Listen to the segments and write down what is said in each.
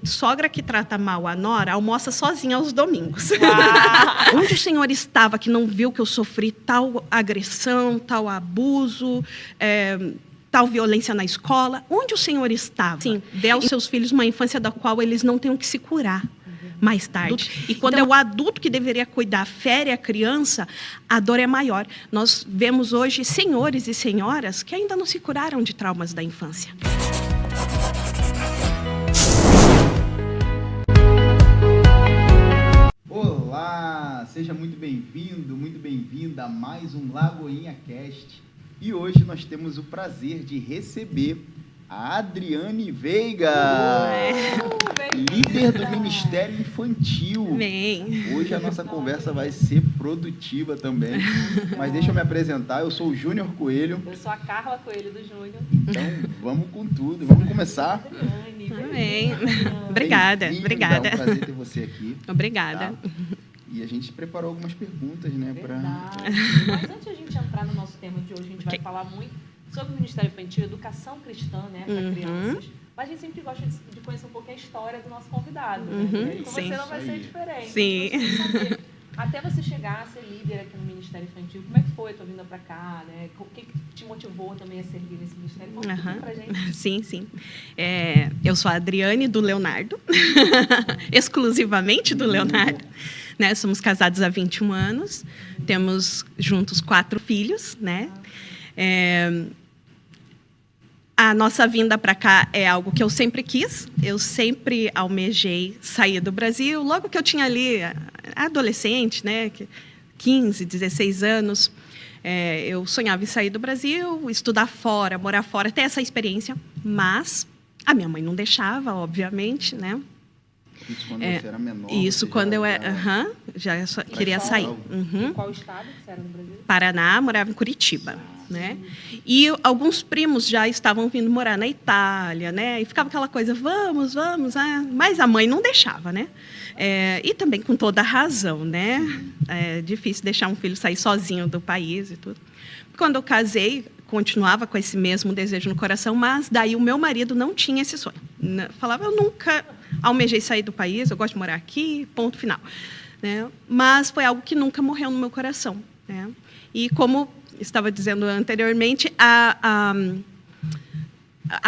sogra que trata mal a nora almoça sozinha aos domingos. Onde o senhor estava que não viu que eu sofri tal agressão, tal abuso, tal violência na escola? Onde o senhor estava? Sim, dê aos seus filhos uma infância da qual eles não tenham que se curar mais tarde. E quando é o adulto que deveria cuidar, fere a criança, a dor é maior. Nós vemos hoje senhores e senhoras que ainda não se curaram de traumas da infância. Olá, seja muito bem-vindo, muito bem-vinda a mais um Lagoinha Cast. E hoje nós temos o prazer de receber a Adriane Veiga, líder do Ministério Infantil. Bem. Hoje a nossa conversa vai ser produtiva também. Mas deixa eu me apresentar, eu sou o Júnior Coelho. Eu sou a Carla Coelho do Júnior. Então, vamos com tudo, vamos começar. Bem. Obrigada. É um prazer ter você aqui. Obrigada. Tá? E a gente preparou algumas perguntas, né? Mas antes de a gente entrar no nosso tema de hoje, a gente vai falar muito sobre o Ministério Infantil, educação cristã, né, para crianças. Mas a gente sempre gosta de conhecer um pouco a história do nosso convidado. Né? E com você não vai ser diferente. Sim. Saber, até você chegar a ser líder aqui no Ministério Infantil, como é que foi a tua vinda para cá? Né? O que te motivou também a servir nesse ministério? Conta um pouco pra gente. Sim. Eu sou a Adriane do Leonardo, exclusivamente do Leonardo. Né? Somos casados há 21 anos, temos juntos 4 filhos, né? A nossa vinda para cá é algo que eu sempre quis. Eu sempre almejei sair do Brasil. Logo que eu tinha ali, adolescente, né, 15, 16 anos, eu sonhava em sair do Brasil, estudar fora, morar fora, ter essa experiência. Mas a minha mãe não deixava, obviamente, né? Isso quando você era menor? Isso quando eu era... já só queria sair. Em qual estado que você era no Brasil? Paraná, morava em Curitiba. Né? E alguns primos já estavam vindo morar na Itália, né? E ficava aquela coisa, vamos, mas a mãe não deixava, né? E também com toda a razão, né? É difícil deixar um filho sair sozinho do país e tudo. Quando eu casei, continuava com esse mesmo desejo no coração, mas daí o meu marido não tinha esse sonho. Falava, eu nunca almejei sair do país, eu gosto de morar aqui, ponto final. Né? Mas foi algo que nunca morreu no meu coração. Né? E como estava dizendo anteriormente, a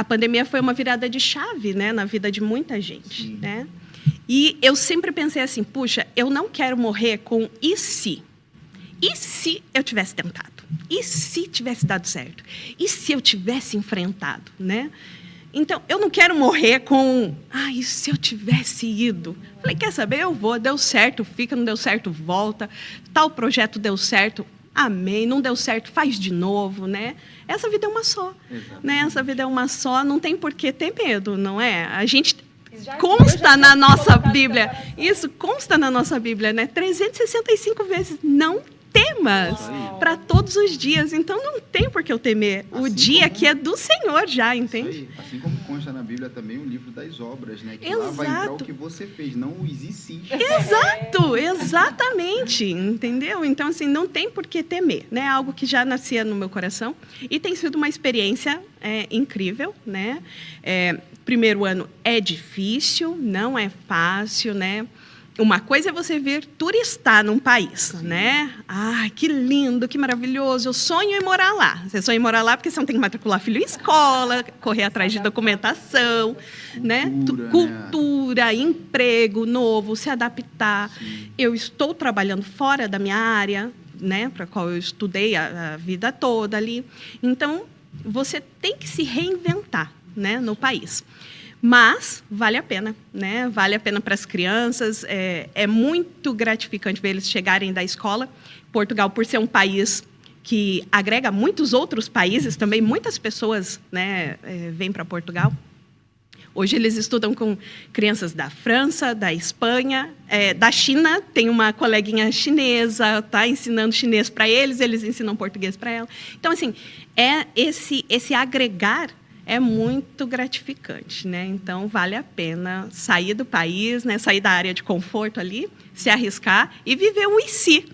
pandemia foi uma virada de chave, né, na vida de muita gente. Né? E eu sempre pensei assim, puxa, eu não quero morrer com e se? E se eu tivesse tentado? E se tivesse dado certo? E se eu tivesse enfrentado? Né? Então, eu não quero morrer com... e se eu tivesse ido? Falei, quer saber? Eu vou, deu certo, fica, não deu certo, volta. Tal projeto deu certo, amém, não deu certo, faz de novo, né? Essa vida é uma só, né? Essa vida é uma só, não tem por que ter medo, não é? A gente consta na nossa Bíblia, isso consta na nossa Bíblia, né? 365 vezes, não temas, para todos os dias, então não tem por que eu temer, o dia que é do Senhor já, entende? Assim como consta na Bíblia também o livro das obras, né? Que lá vai entrar o que você fez, não os e se. Exato, exatamente, entendeu? Então, assim, não tem por que temer, né? Algo que já nascia no meu coração e tem sido uma experiência incrível, né? Primeiro ano é difícil, não é fácil, né? Uma coisa é você vir turistar num país, né? Que lindo, que maravilhoso. Eu sonho em morar lá. Você sonha em morar lá porque você não tem que matricular filho em escola, correr atrás de documentação, né? Cultura, emprego novo, se adaptar. Sim. Eu estou trabalhando fora da minha área, né? Para a qual eu estudei a vida toda ali. Então, você tem que se reinventar, né? No país. Mas vale a pena, né? Vale a pena para as crianças. É muito gratificante ver eles chegarem da escola. Portugal, por ser um país que agrega muitos outros países também, muitas pessoas, né, vêm para Portugal. Hoje eles estudam com crianças da França, da Espanha, da China. Tem uma coleguinha chinesa, está ensinando chinês para eles, eles ensinam português para ela. Então, assim, esse agregar é muito gratificante, né? Então, vale a pena sair do país, né? Sair da área de conforto ali, se arriscar e viver um e se.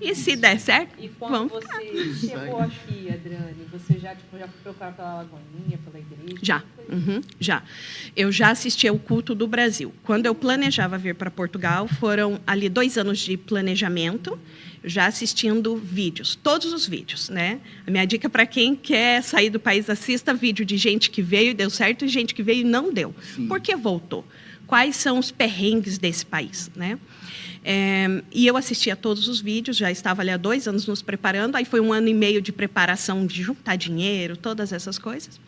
E se der certo, E quando vamos você chegou aqui, Adriane, você já procurou pela Lagoinha, pela igreja? Já, já. Eu já assisti ao culto do Brasil. Quando eu planejava vir para Portugal, foram ali 2 anos de planejamento, já assistindo vídeos, todos os vídeos, né? A minha dica para quem quer sair do país, assista vídeo de gente que veio e deu certo e gente que veio e não deu. Sim. Por que voltou? Quais são os perrengues desse país, né? E eu assistia todos os vídeos, já estava ali há 2 anos nos preparando, aí foi 1 ano e meio de preparação, de juntar dinheiro, todas essas coisas.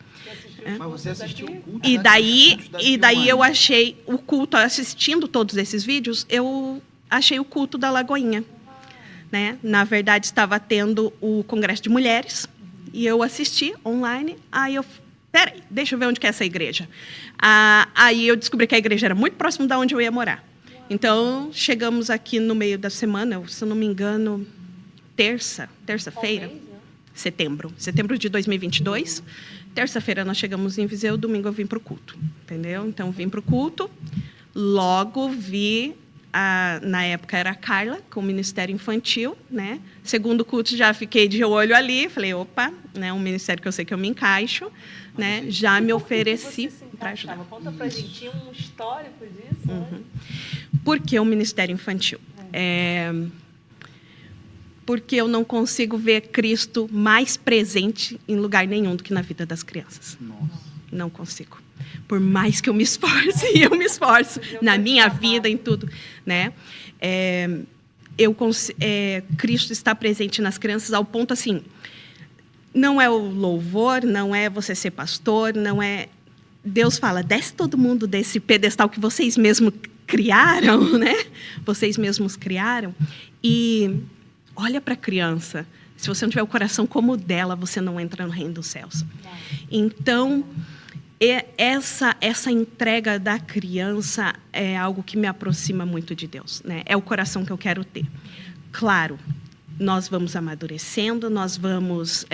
Mas você assistiu o culto? E daí eu achei o culto, assistindo todos esses vídeos, eu achei o culto da Lagoinha. Né? Na verdade, estava tendo o Congresso de Mulheres, e eu assisti online, aí eu... Peraí, deixa eu ver onde que é essa igreja. Aí eu descobri que a igreja era muito próximo de onde eu ia morar. Então, chegamos aqui no meio da semana, se eu não me engano, terça-feira, setembro de 2022. Terça-feira nós chegamos em Viseu, domingo eu vim para o culto, entendeu? Então, vim para o culto, logo vi, na época era a Carla, com o Ministério Infantil, né? Segundo culto já fiquei de olho ali, falei, opa, né? Um ministério que eu sei que eu me encaixo, né? Já me ofereci para ajudar. Conta pra gente um histórico disso, né? Por que o Ministério Infantil? Porque eu não consigo ver Cristo mais presente em lugar nenhum do que na vida das crianças. Nossa. Não consigo. Por mais que eu me esforce, e eu me esforço na minha vida, em tudo, né? Cristo está presente nas crianças ao ponto assim, não é o louvor, não é você ser pastor, não é... Deus fala, desce todo mundo desse pedestal que vocês mesmos criaram, né? Vocês mesmos criaram, e olha para a criança. Se você não tiver o coração como o dela, você não entra no reino dos céus. Então, essa entrega da criança é algo que me aproxima muito de Deus, né? É o coração que eu quero ter. Claro, nós vamos amadurecendo, nós vamos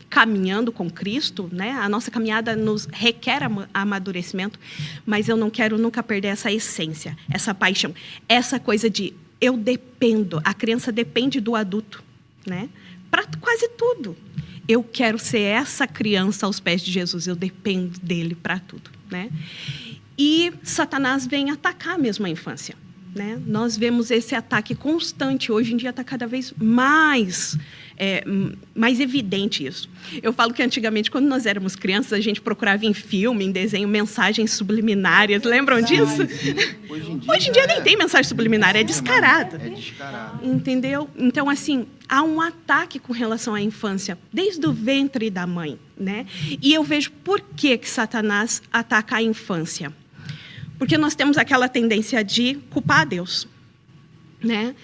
caminhando com Cristo, né? A nossa caminhada nos requer amadurecimento, mas eu não quero nunca perder essa essência, essa paixão, essa coisa de eu dependo, a criança depende do adulto, né? Para quase tudo. Eu quero ser essa criança aos pés de Jesus, eu dependo dele para tudo, né? E Satanás vem atacar mesmo a infância, né? Nós vemos esse ataque constante, hoje em dia está cada vez mais evidente isso. Eu falo que antigamente, quando nós éramos crianças, a gente procurava em filme, em desenho, mensagens subliminares, lembram disso? Hoje em dia nem tem mensagem subliminar, é descarado. É descarado. Entendeu? Então, assim, há um ataque com relação à infância, desde o ventre da mãe, né? E eu vejo por que Satanás ataca a infância. Porque nós temos aquela tendência de culpar a Deus, né?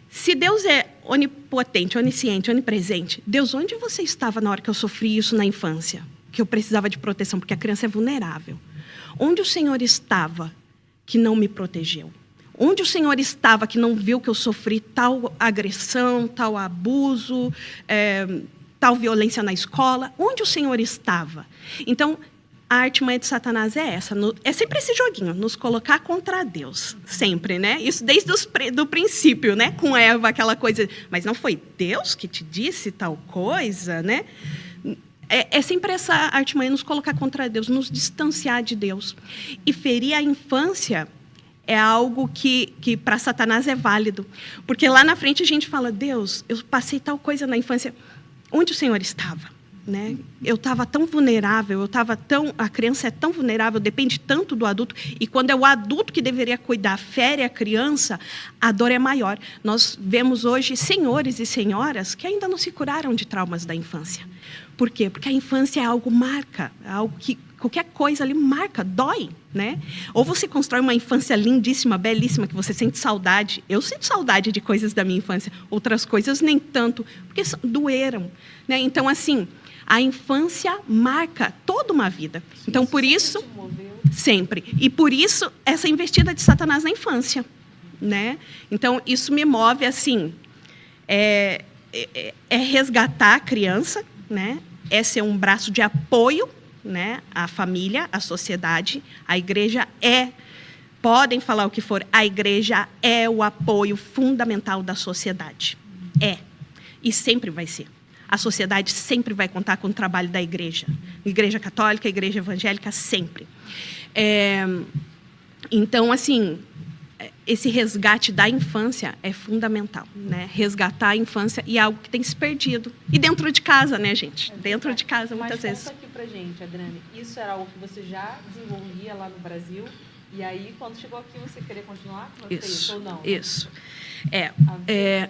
Se Deus é onipotente, onisciente, onipresente, Deus, onde você estava na hora que eu sofri isso na infância? Que eu precisava de proteção, porque a criança é vulnerável. Onde o Senhor estava que não me protegeu? Onde o Senhor estava que não viu que eu sofri tal agressão, tal abuso, tal violência na escola? Onde o Senhor estava? Então, a artimanha de Satanás é essa. É sempre esse joguinho, nos colocar contra Deus. Sempre, né? Isso desde do princípio, né? Com Eva, aquela coisa. Mas não foi Deus que te disse tal coisa, né? É sempre essa artimanha, nos colocar contra Deus, nos distanciar de Deus. E ferir a infância é algo que para Satanás é válido. Porque lá na frente a gente fala, Deus, eu passei tal coisa na infância. Onde o Senhor estava? Né? Eu estava tão vulnerável, a criança é tão vulnerável, depende tanto do adulto, e quando é o adulto que deveria cuidar, fere a criança, a dor é maior. Nós vemos hoje senhores e senhoras que ainda não se curaram de traumas da infância. Por quê? Porque a infância é algo marca, é algo que qualquer coisa ali marca, dói, né? Ou você constrói uma infância lindíssima, belíssima, que você sente saudade. Eu sinto saudade de coisas da minha infância, outras coisas nem tanto, porque doeram, né? Então, assim, a infância marca toda uma vida. Então, por isso, sempre. E por isso, essa investida de Satanás na infância, né? Então, isso me move, assim, é resgatar a criança, né? É ser um braço de apoio, né? À família, à sociedade. A igreja podem falar o que for, a igreja é o apoio fundamental da sociedade. É. E sempre vai ser. A sociedade sempre vai contar com o trabalho da igreja. Igreja católica, igreja evangélica, sempre. Então, assim, esse resgate da infância é fundamental, né? Resgatar a infância e é algo que tem se perdido. E dentro de casa, né, gente? Dentro de casa, muitas vezes. Mas conta aqui pra gente, Adriane, isso era algo que você já desenvolvia lá no Brasil? E aí, quando chegou aqui, você queria continuar? Isso, ou não? Isso.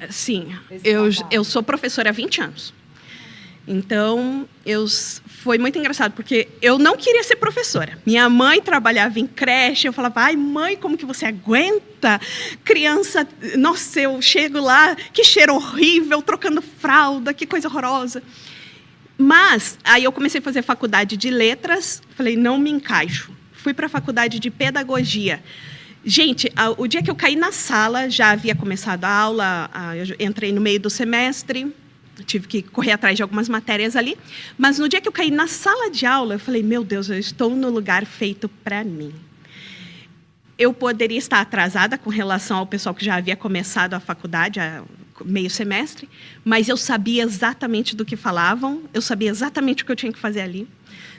Sim, eu sou professora há 20 anos. Então, foi muito engraçado, porque eu não queria ser professora. Minha mãe trabalhava em creche, eu falava, ai, mãe, como que você aguenta? Criança, nossa, eu chego lá, que cheiro horrível, trocando fralda, que coisa horrorosa. Mas, aí eu comecei a fazer faculdade de letras, falei, não me encaixo. Fui para a faculdade de pedagogia. Gente, o dia que eu caí na sala, já havia começado a aula, eu entrei no meio do semestre, tive que correr atrás de algumas matérias ali, mas no dia que eu caí na sala de aula, eu falei, meu Deus, eu estou no lugar feito para mim. Eu poderia estar atrasada com relação ao pessoal que já havia começado a faculdade, meio semestre, mas eu sabia exatamente do que falavam, eu sabia exatamente o que eu tinha que fazer ali,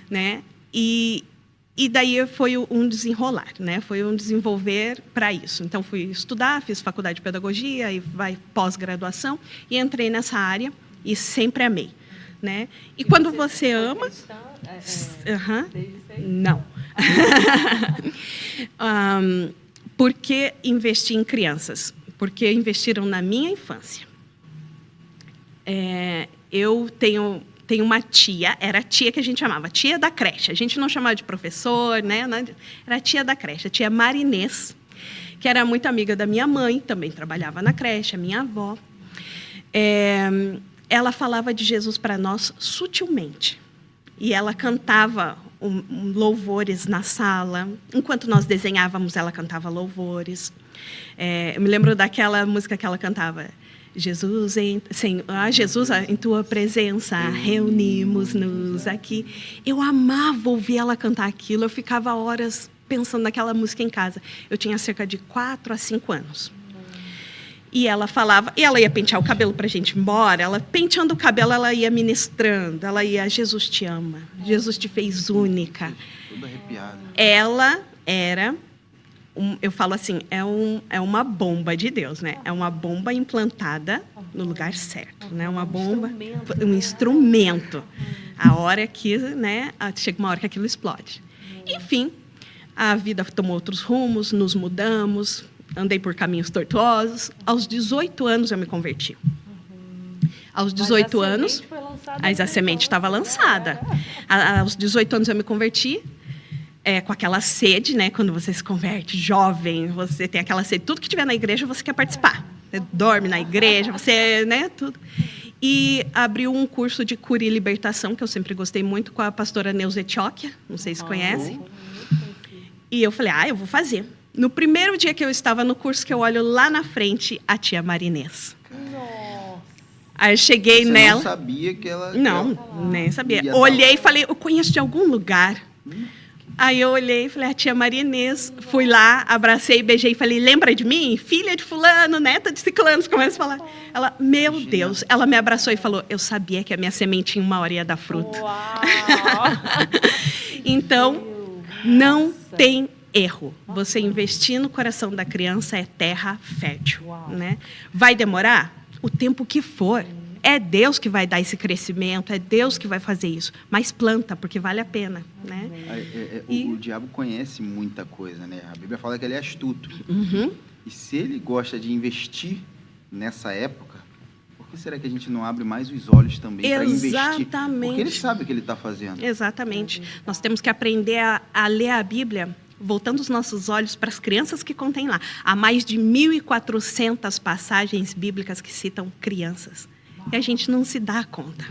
né? E daí foi um desenrolar, né? Foi um desenvolver para isso. Então, fui estudar, fiz faculdade de pedagogia, e pós-graduação, e entrei nessa área e sempre amei, né? E quando você ama... Não. Por que investir em crianças? Porque investiram na minha infância. Eu tenho uma tia, era a tia que a gente chamava, tia da creche. A gente não chamava de professor, né? Era a tia da creche, a tia Marinês, que era muito amiga da minha mãe, também trabalhava na creche, a minha avó. Ela falava de Jesus para nós sutilmente. E ela cantava louvores na sala. Enquanto nós desenhávamos, ela cantava louvores. Eu me lembro daquela música que ela cantava. Jesus, em tua presença, reunimos-nos aqui. Eu amava ouvir ela cantar aquilo. Eu ficava horas pensando naquela música em casa. Eu tinha cerca de 4 a 5 anos. E ela falava, e ela ia pentear o cabelo para a gente ir embora. Ela, penteando o cabelo, ela ia ministrando. Ela ia, Jesus te ama, Jesus te fez única. Toda arrepiada. Ela era... eu falo assim, é uma bomba de Deus, né? É uma bomba implantada no lugar certo, né? Uma bomba, um instrumento. A hora que, né? Chega uma hora que aquilo explode. Enfim, a vida tomou outros rumos, nos mudamos, andei por caminhos tortuosos. Aos 18 anos eu me converti. Aos 18 anos, a semente estava lançada. Aos 18 anos eu me converti. Com aquela sede, né? Quando você se converte jovem, você tem aquela sede. Tudo que tiver na igreja, você quer participar. Você dorme na igreja, você, né? Tudo. E abriu um curso de cura e libertação, que eu sempre gostei muito, com a pastora Neuza Etioquia. Não sei se conhecem. E eu falei, eu vou fazer. No primeiro dia que eu estava no curso, que eu olho lá na frente, a tia Marinês. Nossa. Aí eu cheguei nela. Você não sabia que ela... Não, nem sabia. Olhei e falei, eu conheço de algum lugar. Aí eu olhei e falei, a tia Marinês, fui lá, abracei, beijei e falei, lembra de mim? Filha de fulano, neta de ciclano, começa a falar. Ela, meu Deus, ela me abraçou e falou, eu sabia que a minha semente em uma hora ia dar fruto. Então, não tem erro. Você investir no coração da criança é terra fértil, né? Vai demorar? O tempo que for. É Deus que vai dar esse crescimento, é Deus que vai fazer isso. Mas planta, porque vale a pena, né? O diabo conhece muita coisa, né? A Bíblia fala que ele é astuto. E se ele gosta de investir nessa época, por que será que a gente não abre mais os olhos também para investir? Porque ele sabe o que ele está fazendo. Exatamente. Nós temos que aprender a ler a Bíblia, voltando os nossos olhos para as crianças que contém lá. Há mais de 1.400 passagens bíblicas que citam crianças. e a gente não se dá conta.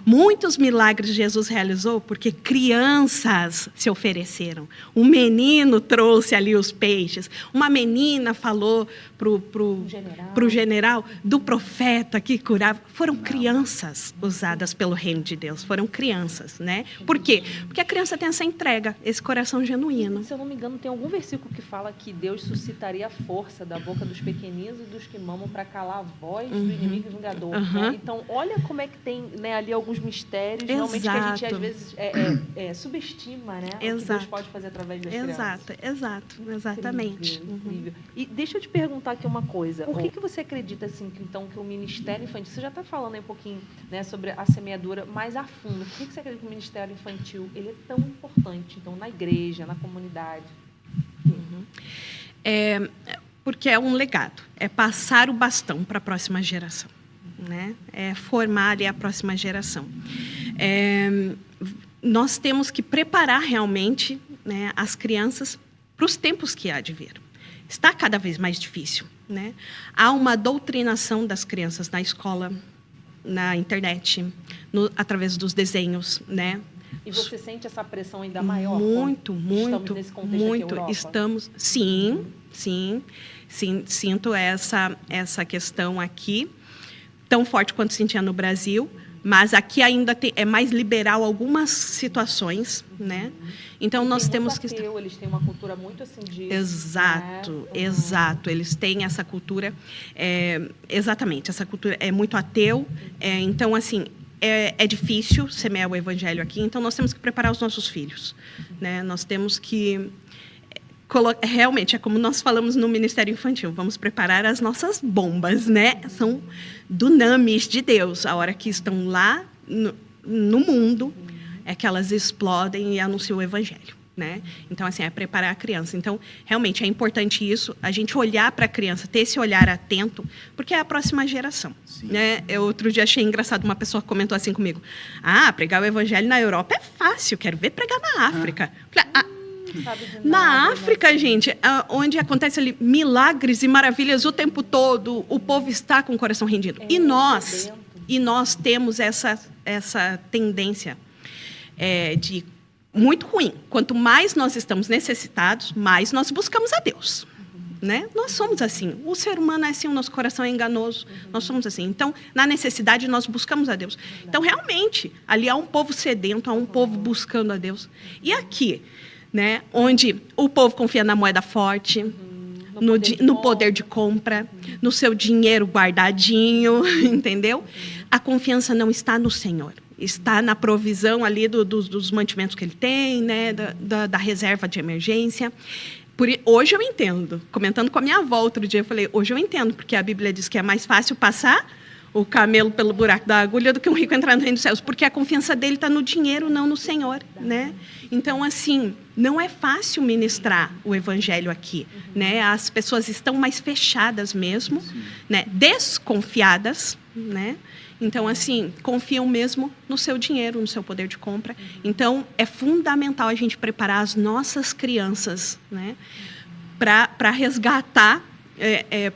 Muitos milagres Jesus realizou porque crianças se ofereceram. Um menino trouxe ali os peixes. Uma menina falou pro general do profeta que curava. Foram crianças usadas pelo reino de Deus. Foram crianças, né? Por quê? Porque a criança tem essa entrega, esse coração genuíno. Se eu não me engano, tem algum versículo que fala que Deus suscitaria a força da boca dos pequeninos e dos que mamam para calar a voz do inimigo vingador. Né? Então, olha como é que tem, né, ali alguns mistérios, realmente, que a gente às vezes subestima, né? O que Deus pode fazer através das crianças. Exatamente. Incrível. E deixa eu te perguntar aqui uma coisa. Por que você acredita, assim, então, que o Ministério Infantil... Você já está falando aí um pouquinho, né, sobre a semeadura mais a fundo. Por que você acredita que o Ministério Infantil ele é tão importante, então, na igreja, na comunidade? Porque é um legado. É passar o bastão para a próxima geração. Né? É formar ali a próxima geração. Nós temos que preparar realmente, né, as crianças para os tempos que há de vir. Está cada vez mais difícil. Né? Há uma doutrinação das crianças na escola, na internet, através dos desenhos. Né? E você sente essa pressão ainda maior? Muito. Estamos, sim, sinto essa questão aqui, tão forte quanto sentia no Brasil, mas aqui ainda é mais liberal algumas situações, né? Então nós temos que eles têm uma cultura muito assim de exato. Eles têm essa cultura, exatamente, essa cultura é muito ateu, então assim é difícil semear o evangelho aqui, então nós temos que preparar os nossos filhos, né? Nós temos que realmente, é como nós falamos no Ministério Infantil, vamos preparar as nossas bombas, né? São dunamis de Deus. A hora que estão lá no mundo, é que elas explodem e anunciam o Evangelho, né? Então, assim, é preparar a criança. Então, realmente, é importante isso, a gente olhar para a criança, ter esse olhar atento, porque é a próxima geração, né? Eu, outro dia, achei engraçado, uma pessoa comentou assim comigo, pregar o Evangelho na Europa é fácil, quero ver pregar na África. Na África, gente, onde acontece ali milagres e maravilhas o tempo todo, o povo está com o coração rendido. E nós temos essa tendência de muito ruim. Quanto mais nós estamos necessitados, mais nós buscamos a Deus. Né? Nós somos assim. O ser humano é assim, o nosso coração é enganoso. Nós somos assim. Então, na necessidade, nós buscamos a Deus. Então, realmente, ali há um povo sedento, há um povo buscando a Deus. E aqui, né, onde o povo confia na moeda forte, no poder de compra, no seu dinheiro guardadinho, entendeu? A confiança não está no Senhor. Está na provisão ali dos mantimentos que ele tem, né, da reserva de emergência. Hoje eu entendo. Comentando com a minha avó outro dia, eu falei, hoje eu entendo, porque a Bíblia diz que é mais fácil passar o camelo pelo buraco da agulha do que um rico entrar no reino dos céus, porque a confiança dele está no dinheiro, não no Senhor, né? Então, assim, não é fácil ministrar o evangelho aqui, né? As pessoas estão mais fechadas mesmo, né? Desconfiadas, né? Então, assim, confiam mesmo no seu dinheiro, no seu poder de compra. Então, é fundamental a gente preparar as nossas crianças, né? Para resgatar,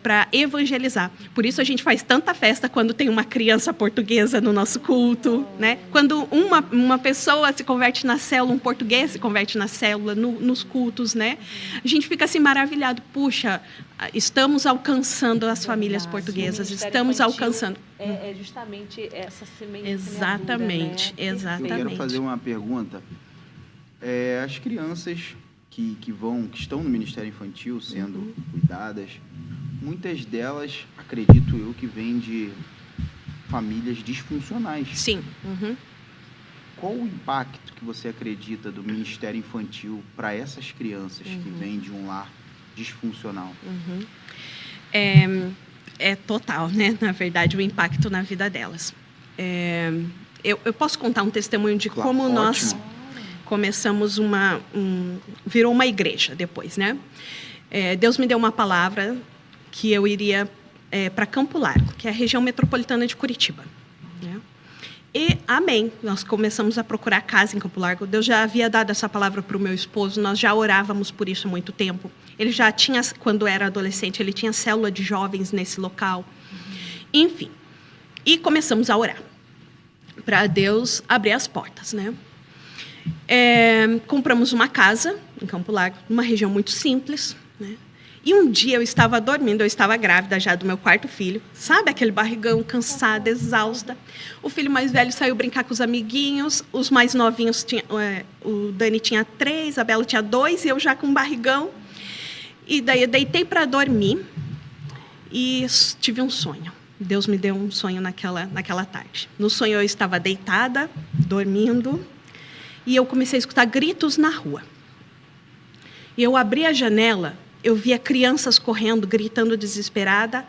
para evangelizar. Por isso a gente faz tanta festa quando tem uma criança portuguesa no nosso culto, né? Quando uma pessoa se converte na célula, um português se converte na célula, nos cultos, né? A gente fica assim maravilhado. Puxa, estamos alcançando as famílias portuguesas, estamos alcançando. É justamente essa semente. Exatamente, né? Exatamente. Eu quero fazer uma pergunta. As crianças que estão no Ministério Infantil sendo cuidadas, muitas delas, acredito eu, que vêm de famílias disfuncionais. Sim. Qual o impacto que você acredita do Ministério Infantil para essas crianças que vêm de um lar disfuncional? É total, né? Na verdade, o impacto na vida delas. Eu posso contar um testemunho de como ótimo. Nós começamos virou uma igreja depois, né? Deus me deu uma palavra que eu iria para Campo Largo, que é a região metropolitana de Curitiba, né? E amém, nós começamos a procurar casa em Campo Largo. Deus já havia dado essa palavra para o meu esposo, nós já orávamos por isso há muito tempo. Ele já tinha, quando era adolescente, ele tinha célula de jovens nesse local. Enfim, E começamos a orar para Deus abrir as portas, né? Compramos uma casa em Campo Largo, numa região muito simples, né? E um dia eu estava dormindo, eu estava grávida já do meu 4º filho, sabe aquele barrigão, cansada, exausta. O filho mais velho saiu brincar com os amiguinhos, os mais novinhos, o Dani tinha 3, a Bela tinha 2, e eu já com um barrigão. E daí eu deitei para dormir e tive um sonho. Deus me deu um sonho naquela tarde. No sonho eu estava deitada, dormindo, e eu comecei a escutar gritos na rua. E eu abri a janela, eu via crianças correndo, gritando desesperada,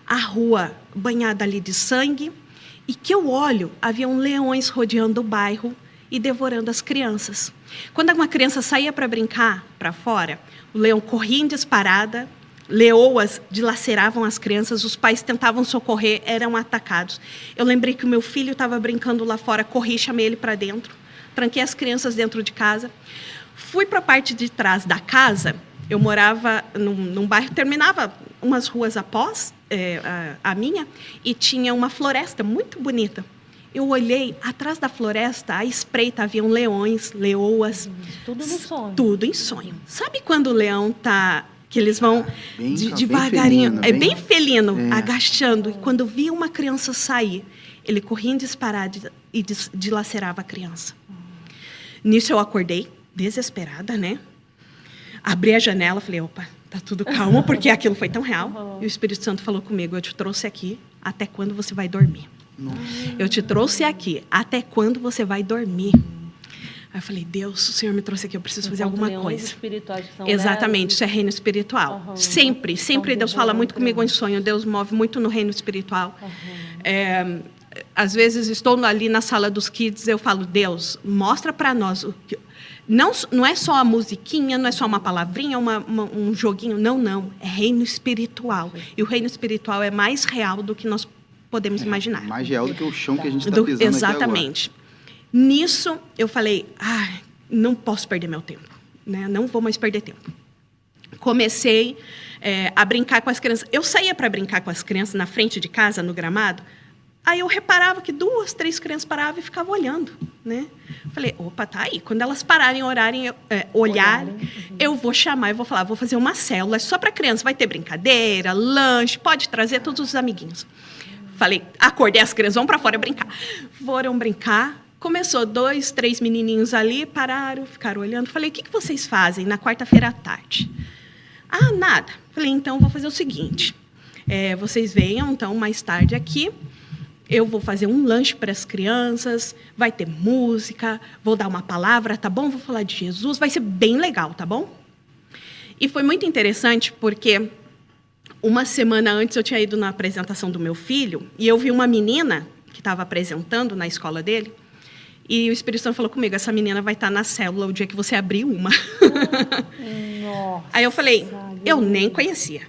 a rua banhada ali de sangue, e que eu olho, haviam leões rodeando o bairro e devorando as crianças. Quando uma criança saía para brincar para fora, o leão corria em disparada, leoas dilaceravam as crianças, os pais tentavam socorrer, eram atacados. Eu lembrei que o meu filho estava brincando lá fora, corri, chamei ele para dentro, tranquei as crianças dentro de casa, fui para a parte de trás da casa. Eu morava num bairro, terminava umas ruas após a minha, e tinha uma floresta muito bonita. Eu olhei, atrás da floresta, à espreita, haviam leões, leoas. Tudo no sonho. Tudo em sonho. Sabe quando o leão está... que eles vão devagarinho, bem felino, agachando. E quando via uma criança sair, ele corria em disparada e dilacerava a criança. Nisso eu acordei, desesperada, né? Abri a janela, falei, opa, tá tudo calmo, porque aquilo foi tão real. E o Espírito Santo falou comigo, eu te trouxe aqui, até quando você vai dormir? Nossa. Eu te trouxe aqui, até quando você vai dormir? Aí eu falei, Deus, o Senhor me trouxe aqui, eu preciso fazer alguma coisa. Espirituais que são exatamente, isso é reino espiritual. Sempre Deus fala muito comigo em sonho, Deus move muito no reino espiritual. Às vezes estou ali na sala dos kids, eu falo, Deus, mostra para nós o que... Não é só a musiquinha, não é só uma palavrinha, um joguinho. Não. É reino espiritual. E o reino espiritual é mais real do que nós podemos imaginar. Mais real do que o chão que a gente está pisando exatamente. Aqui agora. Nisso, eu falei, não posso perder meu tempo. Né? Não vou mais perder tempo. Comecei a brincar com as crianças. Eu saía para brincar com as crianças na frente de casa, no gramado. Aí eu reparava que 2, 3 crianças paravam e ficavam olhando, né? Falei, opa, tá aí. Quando elas pararem, olharem, eu vou chamar, eu vou falar, vou fazer uma célula só para criança. Vai ter brincadeira, lanche, pode trazer todos os amiguinhos. Falei, acordei as crianças, vão para fora brincar. Foram brincar. Começou 2, 3 menininhos ali, pararam, ficaram olhando. Falei, o que vocês fazem na quarta-feira à tarde? Nada. Falei, então, vou fazer o seguinte. Vocês venham, então, mais tarde aqui. Eu vou fazer um lanche para as crianças, vai ter música, vou dar uma palavra, tá bom? Vou falar de Jesus, vai ser bem legal, tá bom? E foi muito interessante porque uma semana antes eu tinha ido na apresentação do meu filho e eu vi uma menina que estava apresentando na escola dele e o Espírito Santo falou comigo, essa menina vai estar na célula o dia que você abrir uma. Nossa. Aí eu falei, eu nem conhecia.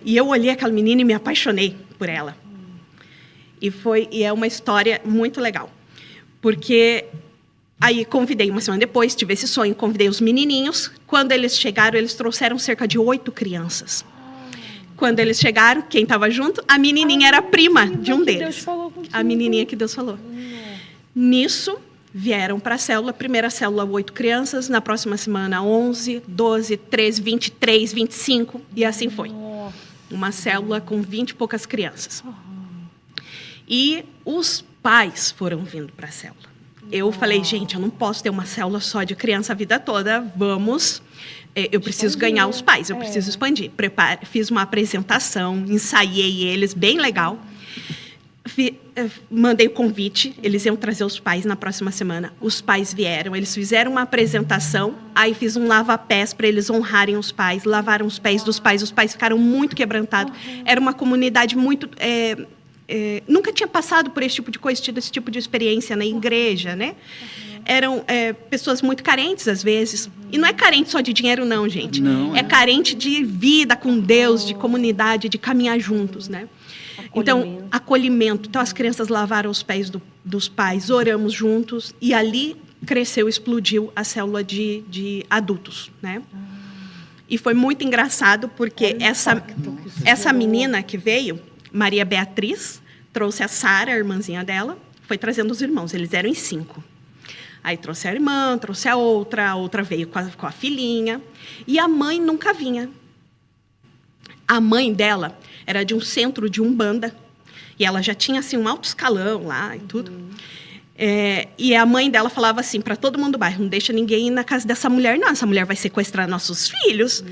E eu olhei aquela menina e me apaixonei por ela. E é uma história muito legal, porque aí convidei, uma semana depois, tive esse sonho, convidei os menininhos, quando eles chegaram, eles trouxeram cerca de 8 crianças. Quando eles chegaram, quem estava junto? A menininha era prima de um deles. A menininha que Deus falou. Nisso, vieram para a célula, primeira célula 8 crianças, na próxima semana 11, 12, 13, 23, 25, e assim foi. Uma célula com 20 e poucas crianças. E os pais foram vindo para a célula. Eu falei, gente, eu não posso ter uma célula só de criança a vida toda, eu preciso ganhar os pais, eu preciso expandir. Fiz uma apresentação, ensaiei eles, bem legal. Mandei o convite, eles iam trazer os pais na próxima semana. Os pais vieram, eles fizeram uma apresentação, aí fiz um lava-pés para eles honrarem os pais, lavaram os pés dos pais, os pais ficaram muito quebrantados. Era uma comunidade muito... nunca tinha passado por esse tipo de coisa, tido esse tipo de experiência na igreja, né? Eram pessoas muito carentes, às vezes. E não é carente só de dinheiro, não, gente. Não, é carente de vida com Deus, de comunidade, de caminhar juntos, né? Então, acolhimento. Então, as crianças lavaram os pés dos pais, oramos juntos, e ali cresceu, explodiu a célula de adultos, né? E foi muito engraçado, porque essa menina que veio, Maria Beatriz, trouxe a Sara, a irmãzinha dela, foi trazendo os irmãos. Eles eram em 5. Aí trouxe a irmã, trouxe a outra veio com a filhinha. E a mãe nunca vinha. A mãe dela era de um centro de Umbanda. E ela já tinha, assim, um alto escalão lá e tudo. E a mãe dela falava assim para todo mundo do bairro: não deixa ninguém ir na casa dessa mulher, não. Essa mulher vai sequestrar nossos filhos.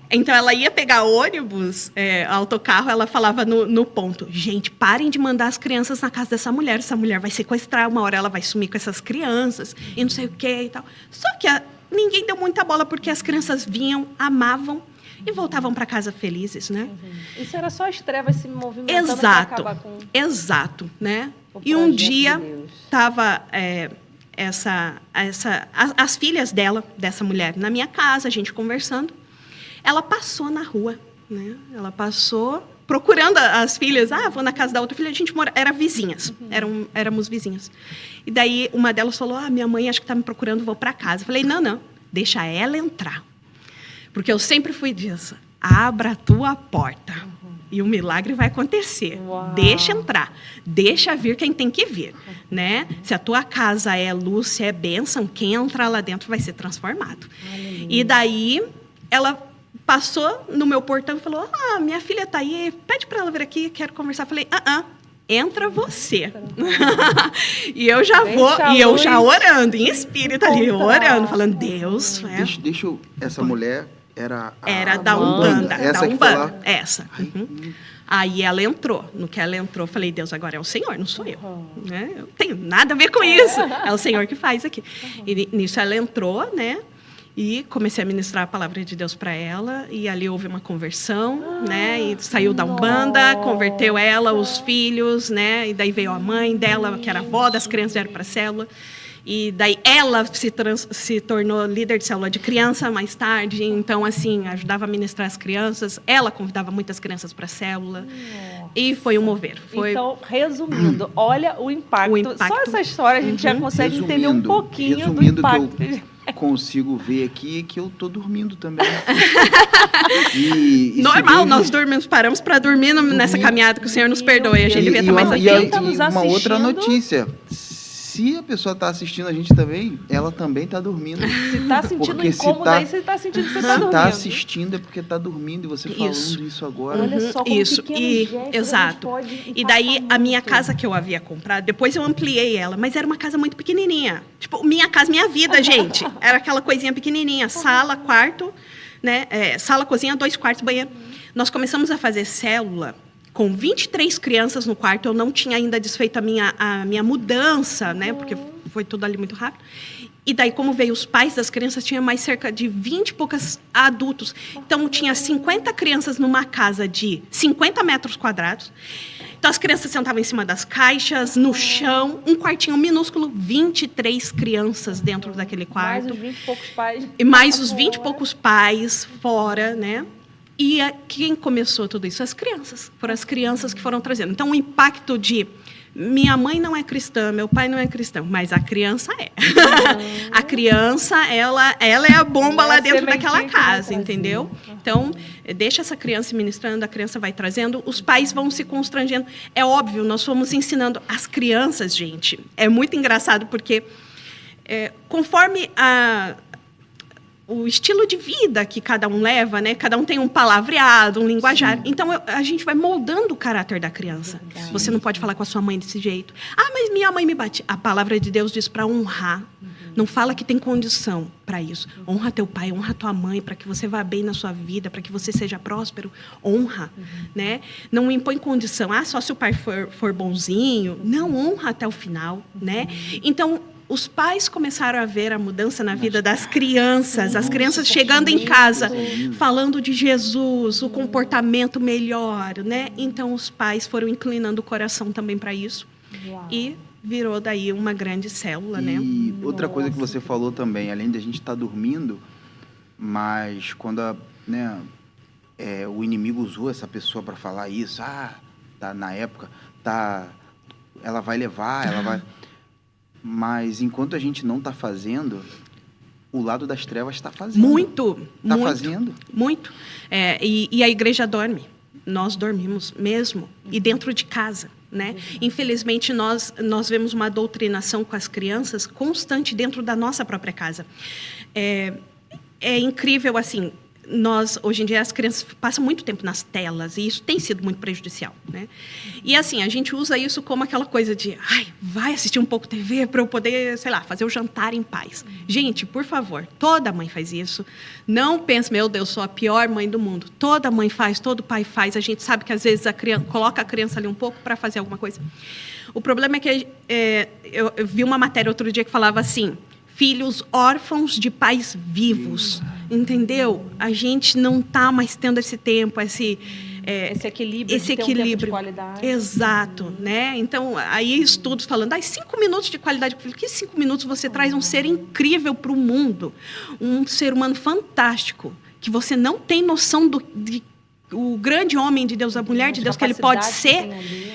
Então, ela ia pegar ônibus, autocarro, ela falava no ponto: gente, parem de mandar as crianças na casa dessa mulher. Essa mulher vai sequestrar, uma hora ela vai sumir com essas crianças, e não sei o que e tal. Só que ninguém deu muita bola, porque as crianças vinham, amavam, e voltavam para casa felizes, né? Isso era só as trevas se movimentando para acabar com... Exato, né? E um dia estava as filhas dessa mulher na minha casa, a gente conversando. Ela passou na rua, né? Ela passou procurando as filhas. Vou na casa da outra filha. A gente era vizinhas, éramos vizinhas. E daí uma delas falou: minha mãe acho que está me procurando, vou para casa. Eu falei: não, deixa ela entrar. Porque eu sempre fui disso: abra a tua porta. E o milagre vai acontecer. Uau. Deixa entrar. Deixa vir quem tem que vir. Né? Se a tua casa é luz, se é bênção, quem entrar lá dentro vai ser transformado. Aleluia. E daí, ela passou no meu portão e falou: minha filha está aí, pede para ela vir aqui, quero conversar. Eu falei: entra você. E eu já eu já orando, em espírito ali, orando, falando: Deus... Deixa eu... Essa mulher... Era da Umbanda. Essa da Umbanda. Lá... Essa. Aí ela entrou. No que ela entrou, eu falei: Deus, agora é o Senhor, não sou eu. Né? Eu não tenho nada a ver com isso. É o Senhor que faz aqui. E nisso ela entrou, né? E comecei a ministrar a palavra de Deus para ela. E ali houve uma conversão, né? E saiu da Umbanda, converteu ela, os filhos, né? E daí veio a mãe dela, que era avó das crianças, vieram para a célula. E daí ela se tornou líder de célula de criança mais tarde. Então, assim, ajudava a ministrar as crianças. Ela convidava muitas crianças para a célula. Nossa. E foi um mover. Então, resumindo, olha o impacto. Só essa história a gente já consegue entender um pouquinho do impacto. Que eu consigo ver aqui que eu tô dormindo também. Normal, nós paramos para dormir nessa caminhada, que o Senhor nos perdoe. A gente devia estar mais atento. E uma outra notícia: se a pessoa está assistindo a gente também, ela também está dormindo. Se está sentindo incômodo, aí você está sentindo que você está dormindo. Se está assistindo é porque está dormindo, e você falando isso agora. Olha só como exato. E daí, a minha casa que eu havia comprado, depois eu ampliei ela, mas era uma casa muito pequenininha. Tipo, minha casa, minha vida, gente. Era aquela coisinha pequenininha, sala, quarto, né? Sala, cozinha, 2 quartos, banheiro. Nós começamos a fazer célula com 23 crianças no quarto. Eu não tinha ainda desfeito a minha mudança, né? Porque foi tudo ali muito rápido. E daí, como veio os pais das crianças, tinha mais cerca de 20 e poucas adultos. Então, tinha 50 crianças numa casa de 50 metros quadrados. Então, as crianças sentavam em cima das caixas, no chão, um quartinho minúsculo, 23 crianças dentro daquele quarto. Mais os 20 e poucos pais. E mais os 20 e poucos pais fora, né? E quem começou tudo isso? As crianças. Foram as crianças que foram trazendo. Então, o impacto de... Minha mãe não é cristã, meu pai não é cristão, mas a criança é. A criança, ela é a bomba lá dentro daquela casa, entendeu? Então, deixa essa criança ministrando, a criança vai trazendo, os pais vão se constrangendo. É óbvio, nós fomos ensinando as crianças, gente. É muito engraçado, porque conforme o estilo de vida que cada um leva, né? Cada um tem um palavreado, um linguajar. Sim. Então, a gente vai moldando o caráter da criança. Sim. Você não pode falar com a sua mãe desse jeito. Mas minha mãe me bate. A palavra de Deus diz para honrar. Não fala que tem condição para isso. Honra teu pai, honra tua mãe, para que você vá bem na sua vida, para que você seja próspero. Honra, né? Não impõe condição. Só se o pai for bonzinho. Não, honra até o final, né? Então, os pais começaram a ver a mudança na vida das crianças, as crianças chegando em casa, falando de Jesus, o comportamento melhor, né? Então, os pais foram inclinando o coração também para isso. E virou daí uma grande célula, né? E outra coisa que você falou também, além de a gente estar dormindo, mas quando o inimigo usou essa pessoa para falar isso, na época, ela vai levar, ela vai... Mas enquanto a gente não está fazendo, o lado das trevas está fazendo. Muito. Está fazendo? Muito. E a igreja dorme. Nós dormimos mesmo. E dentro de casa. né? Infelizmente, nós vemos uma doutrinação com as crianças constante dentro da nossa própria casa. É incrível, assim, hoje em dia, as crianças passam muito tempo nas telas, e isso tem sido muito prejudicial, né? E, assim, a gente usa isso como aquela coisa de, vai assistir um pouco TV para eu poder, sei lá, fazer o jantar em paz. Gente, por favor, toda mãe faz isso. Não pense, meu Deus, sou a pior mãe do mundo. Toda mãe faz, todo pai faz. A gente sabe que, às vezes, coloca a criança ali um pouco para fazer alguma coisa. O problema é que eu vi uma matéria outro dia que falava assim, filhos órfãos de pais vivos, entendeu? A gente não está mais tendo esse tempo, esse equilíbrio. Um tempo de qualidade. Exato, né? Então, aí estudos falando, 5 minutos de qualidade. Que 5 minutos você traz um ser incrível para o mundo, um ser humano fantástico, que você não tem noção o grande homem de Deus, a mulher de Deus que ele pode ser,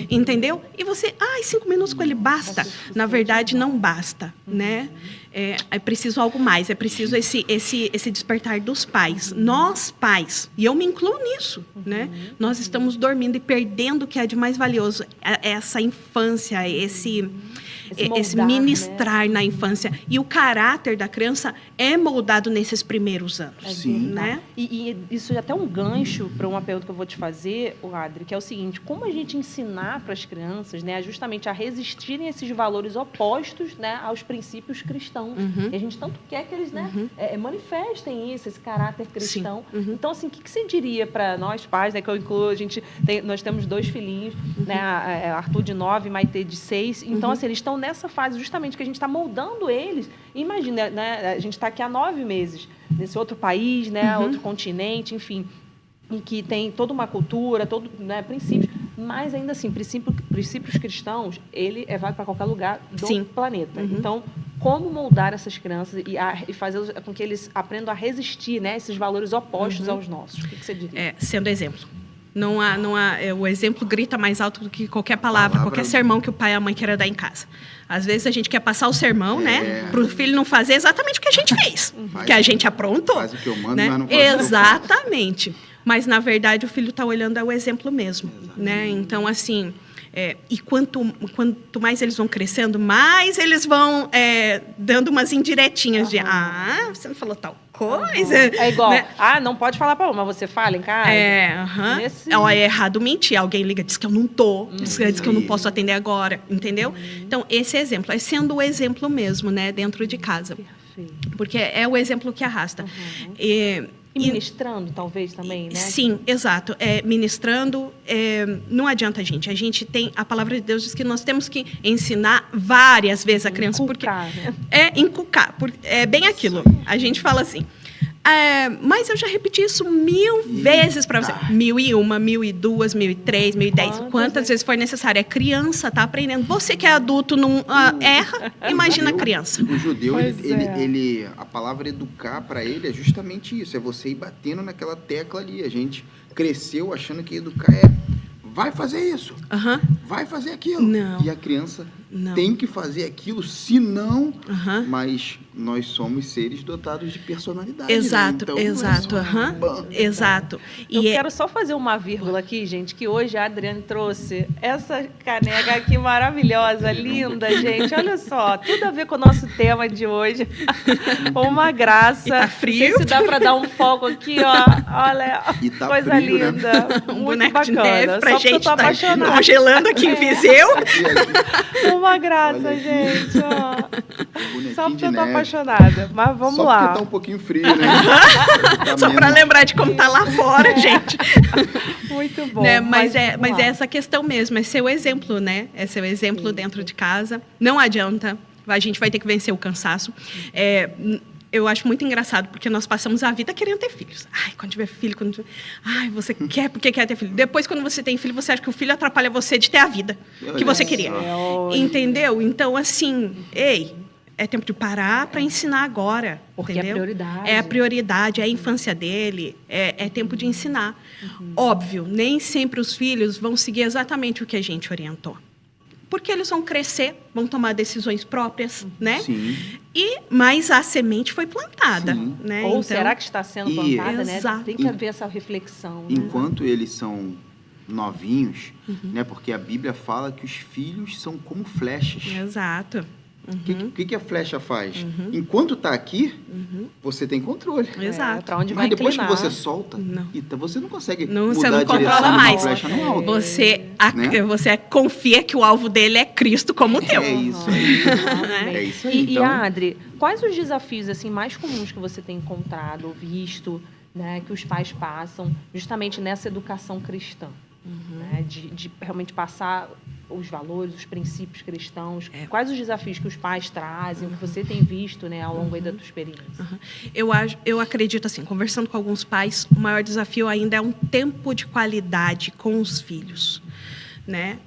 entendeu? E você, 5 minutos com ele basta. Na verdade, não basta, né? É preciso algo mais, é preciso esse despertar dos pais. Nós, pais, e eu me incluo nisso, né? Nós estamos dormindo e perdendo o que é de mais valioso, essa infância, esse ministrar, né? Na infância. E o caráter da criança é moldado nesses primeiros anos. Sim. Né? E isso é até um gancho para uma pergunta que eu vou te fazer, Adri, que é o seguinte, como a gente ensinar para as crianças, né, justamente a resistirem a esses valores opostos, né, aos princípios cristãos. E a gente tanto quer que eles, né, manifestem isso, esse caráter cristão. Então, assim, o que você diria para nós pais, né, que eu incluo, nós temos 2 filhinhos, né, Arthur de 9, Maitê de 6, então, assim, eles estão nessa fase justamente que a gente está moldando eles. Imagina, né, a gente está aqui há 9 meses, nesse outro país, né, outro continente, enfim, em que tem toda uma cultura, né, princípios, mas ainda assim, princípios cristãos, ele é válido para qualquer lugar do planeta. Então, como moldar essas crianças e fazer com que eles aprendam a resistir, né, esses valores opostos aos nossos? O que você diria? Sendo exemplo. Não há, o exemplo grita mais alto do que qualquer palavra, qualquer sermão que o pai e a mãe queiram dar em casa. Às vezes a gente quer passar o sermão, né, para o filho não fazer exatamente o que a gente fez, que a gente aprontou. Faz o que eu mando, né? Mas não faz exatamente. O que eu faço. Mas, na verdade, o filho está olhando o exemplo mesmo. Né? Então, assim, e quanto mais eles vão crescendo, mais eles vão dando umas indiretinhas de você não falou tal coisa. É igual, né? Não pode falar para mas você fala em casa? É errado mentir. Alguém liga, diz que eu não tô, diz que eu não posso atender agora, entendeu? Então, esse exemplo, é sendo o exemplo mesmo, né, dentro de casa. Perfeito. Porque é o exemplo que arrasta. E ministrando, talvez, também, né? Sim, exato. Ministrando, não adianta, a gente tem... A palavra de Deus diz que nós temos que ensinar várias vezes a criança. Inculcar, porque né? Inculcar. É bem aquilo. A gente fala assim... mas eu já repeti isso 1000 vezes para você. 1001, 1002, 1003, 1010. Quantas vezes for necessário. A criança está aprendendo. Você que é adulto não erra, imagina a criança. O judeu, a palavra educar para ele é justamente isso. É você ir batendo naquela tecla ali. A gente cresceu achando que educar vai fazer isso, vai fazer aquilo. Não. E a criança tem que fazer aquilo, senão... Mas nós somos seres dotados de personalidade. Exato, né? Então, exato. Exato. Eu quero só fazer uma vírgula aqui, gente, que hoje a Adriane trouxe essa caneca aqui maravilhosa, linda, gente. Olha só, tudo a ver com o nosso tema de hoje. Uma graça. E tá frio. Não sei se dá para dar um foco aqui, ó. Olha, tá coisa frio, linda. Né? Um muito boneco bacana. de neve pra só gente eu tô apaixonada. Congelando aqui em Viseu. Uma graça, gente. Ó. Só porque eu tô apaixonada. Mas vamos só lá. Só porque tá um pouquinho frio, né? Só para lembrar de como tá lá fora, gente. Muito bom. Né? Mas é essa questão mesmo. É ser o exemplo, né? É ser o exemplo dentro de casa. Não adianta. A gente vai ter que vencer o cansaço. Eu acho muito engraçado, porque nós passamos a vida querendo ter filhos. Quando tiver filho... você quer porque quer ter filho. Depois, quando você tem filho, você acha que o filho atrapalha você de ter a vida que você queria. Entendeu? Então, assim... É tempo de parar para ensinar agora. Porque entendeu? É a prioridade. É a prioridade, é a infância dele. É tempo de ensinar. Óbvio, nem sempre os filhos vão seguir exatamente o que a gente orientou. Porque eles vão crescer, vão tomar decisões próprias, né? Sim. Mas a semente foi plantada. Né? Ou então, será que está sendo plantada, né? Exato. Tem que haver essa reflexão. Enquanto eles são novinhos, né? Porque a Bíblia fala que os filhos são como flechas. Exato. O que a flecha faz? Enquanto está aqui, você tem controle. Exato. Para onde vai Mas depois inclinar. que você solta, então você não consegue Você mudar não a direção controla da mais. flecha no alto. Você confia que o alvo dele é Cristo como o teu. É isso aí. Amém. É isso aí. E Adri, quais os desafios assim mais comuns que você tem encontrado, ou visto, né, que os pais passam justamente nessa educação cristã? Né, de realmente passar os valores, os princípios cristãos. Quais os desafios que os pais trazem, que você tem visto, né, ao longo aí da tua experiência? Eu acredito assim, conversando com alguns pais, o maior desafio ainda é um tempo de qualidade com os filhos, né?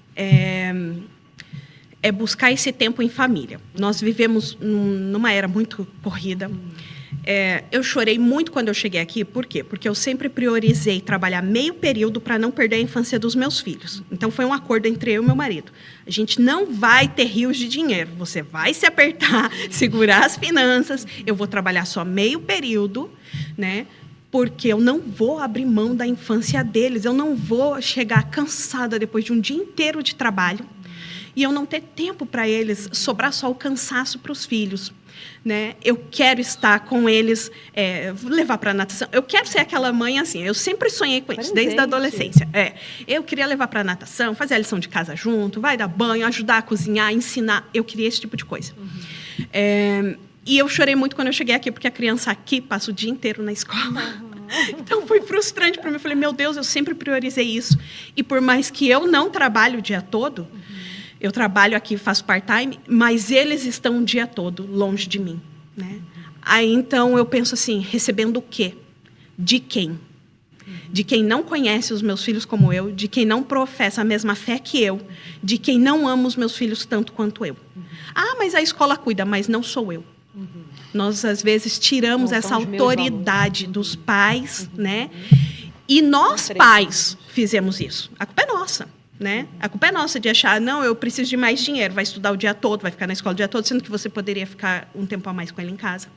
É buscar esse tempo em família. Nós vivemos numa era muito corrida. Eu chorei muito quando eu cheguei aqui. Por quê? Porque eu sempre priorizei trabalhar meio período para não perder a infância dos meus filhos. Então, foi um acordo entre eu e meu marido. A gente não vai ter rios de dinheiro. Você vai se apertar, segurar as finanças. Eu vou trabalhar só meio período, né? Porque eu não vou abrir mão da infância deles. Eu não vou chegar cansada depois de um dia inteiro de trabalho e eu não ter tempo para eles, sobrar só o cansaço para os filhos. Né? Eu quero estar com eles, levar para natação. Eu quero ser aquela mãe assim. Eu sempre sonhei com isso, desde a adolescência. Eu queria levar para natação, fazer a lição de casa junto, vai dar banho, ajudar a cozinhar, ensinar. Eu queria esse tipo de coisa. E eu chorei muito quando eu cheguei aqui, porque a criança aqui passa o dia inteiro na escola. Então, foi frustrante para mim. Eu falei, meu Deus, eu sempre priorizei isso. E por mais que eu não trabalhe o dia todo, eu trabalho aqui, faço part-time, mas eles estão o dia todo longe de mim, né? Aí, então, eu penso assim, recebendo o quê? De quem? De quem não conhece os meus filhos como eu, de quem não professa a mesma fé que eu, de quem não ama os meus filhos tanto quanto eu. Mas a escola cuida, mas não sou eu. Nós, às vezes, tiramos essa autoridade dos pais, né? E nós, pais, fizemos isso. A culpa é nossa. Né? A culpa é nossa de achar, não, eu preciso de mais dinheiro, vai estudar o dia todo, vai ficar na escola o dia todo, sendo que você poderia ficar um tempo a mais com ele em casa.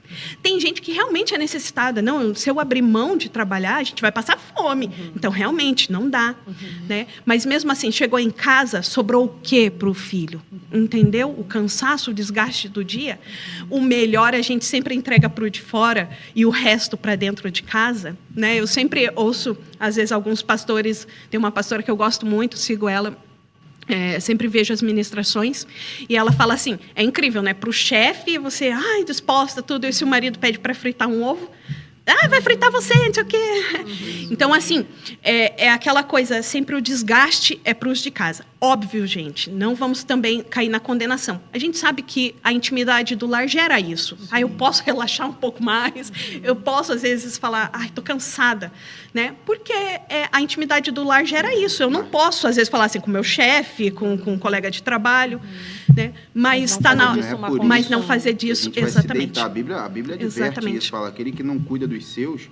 Tem gente que realmente é necessitada. Não, se eu abrir mão de trabalhar, a gente vai passar fome. Então, realmente, não dá. Né? Mas, mesmo assim, chegou em casa, sobrou o quê para o filho? Entendeu? O cansaço, o desgaste do dia. O melhor a gente sempre entrega para o de fora e o resto para dentro de casa. Né? Eu sempre ouço, às vezes, alguns pastores. Tem uma pastora que eu gosto muito, sigo ela, sempre vejo as ministrações, e ela fala assim, é incrível, né? Para o chefe, você, disposta, tudo, e se o marido pede para fritar um ovo, vai fritar você, não sei o quê. Então, assim, é aquela coisa, sempre o desgaste é para os de casa. Óbvio, gente, não vamos também cair na condenação. A gente sabe que a intimidade do lar gera isso. Eu posso relaxar um pouco mais, eu posso, às vezes, falar, estou cansada, né? Porque a intimidade do lar gera isso. Eu não posso, às vezes, falar assim com o meu chefe, com um colega de trabalho, né? Mas não fazer disso, exatamente. A Bíblia adverte isso, fala, aquele que não cuida dos seus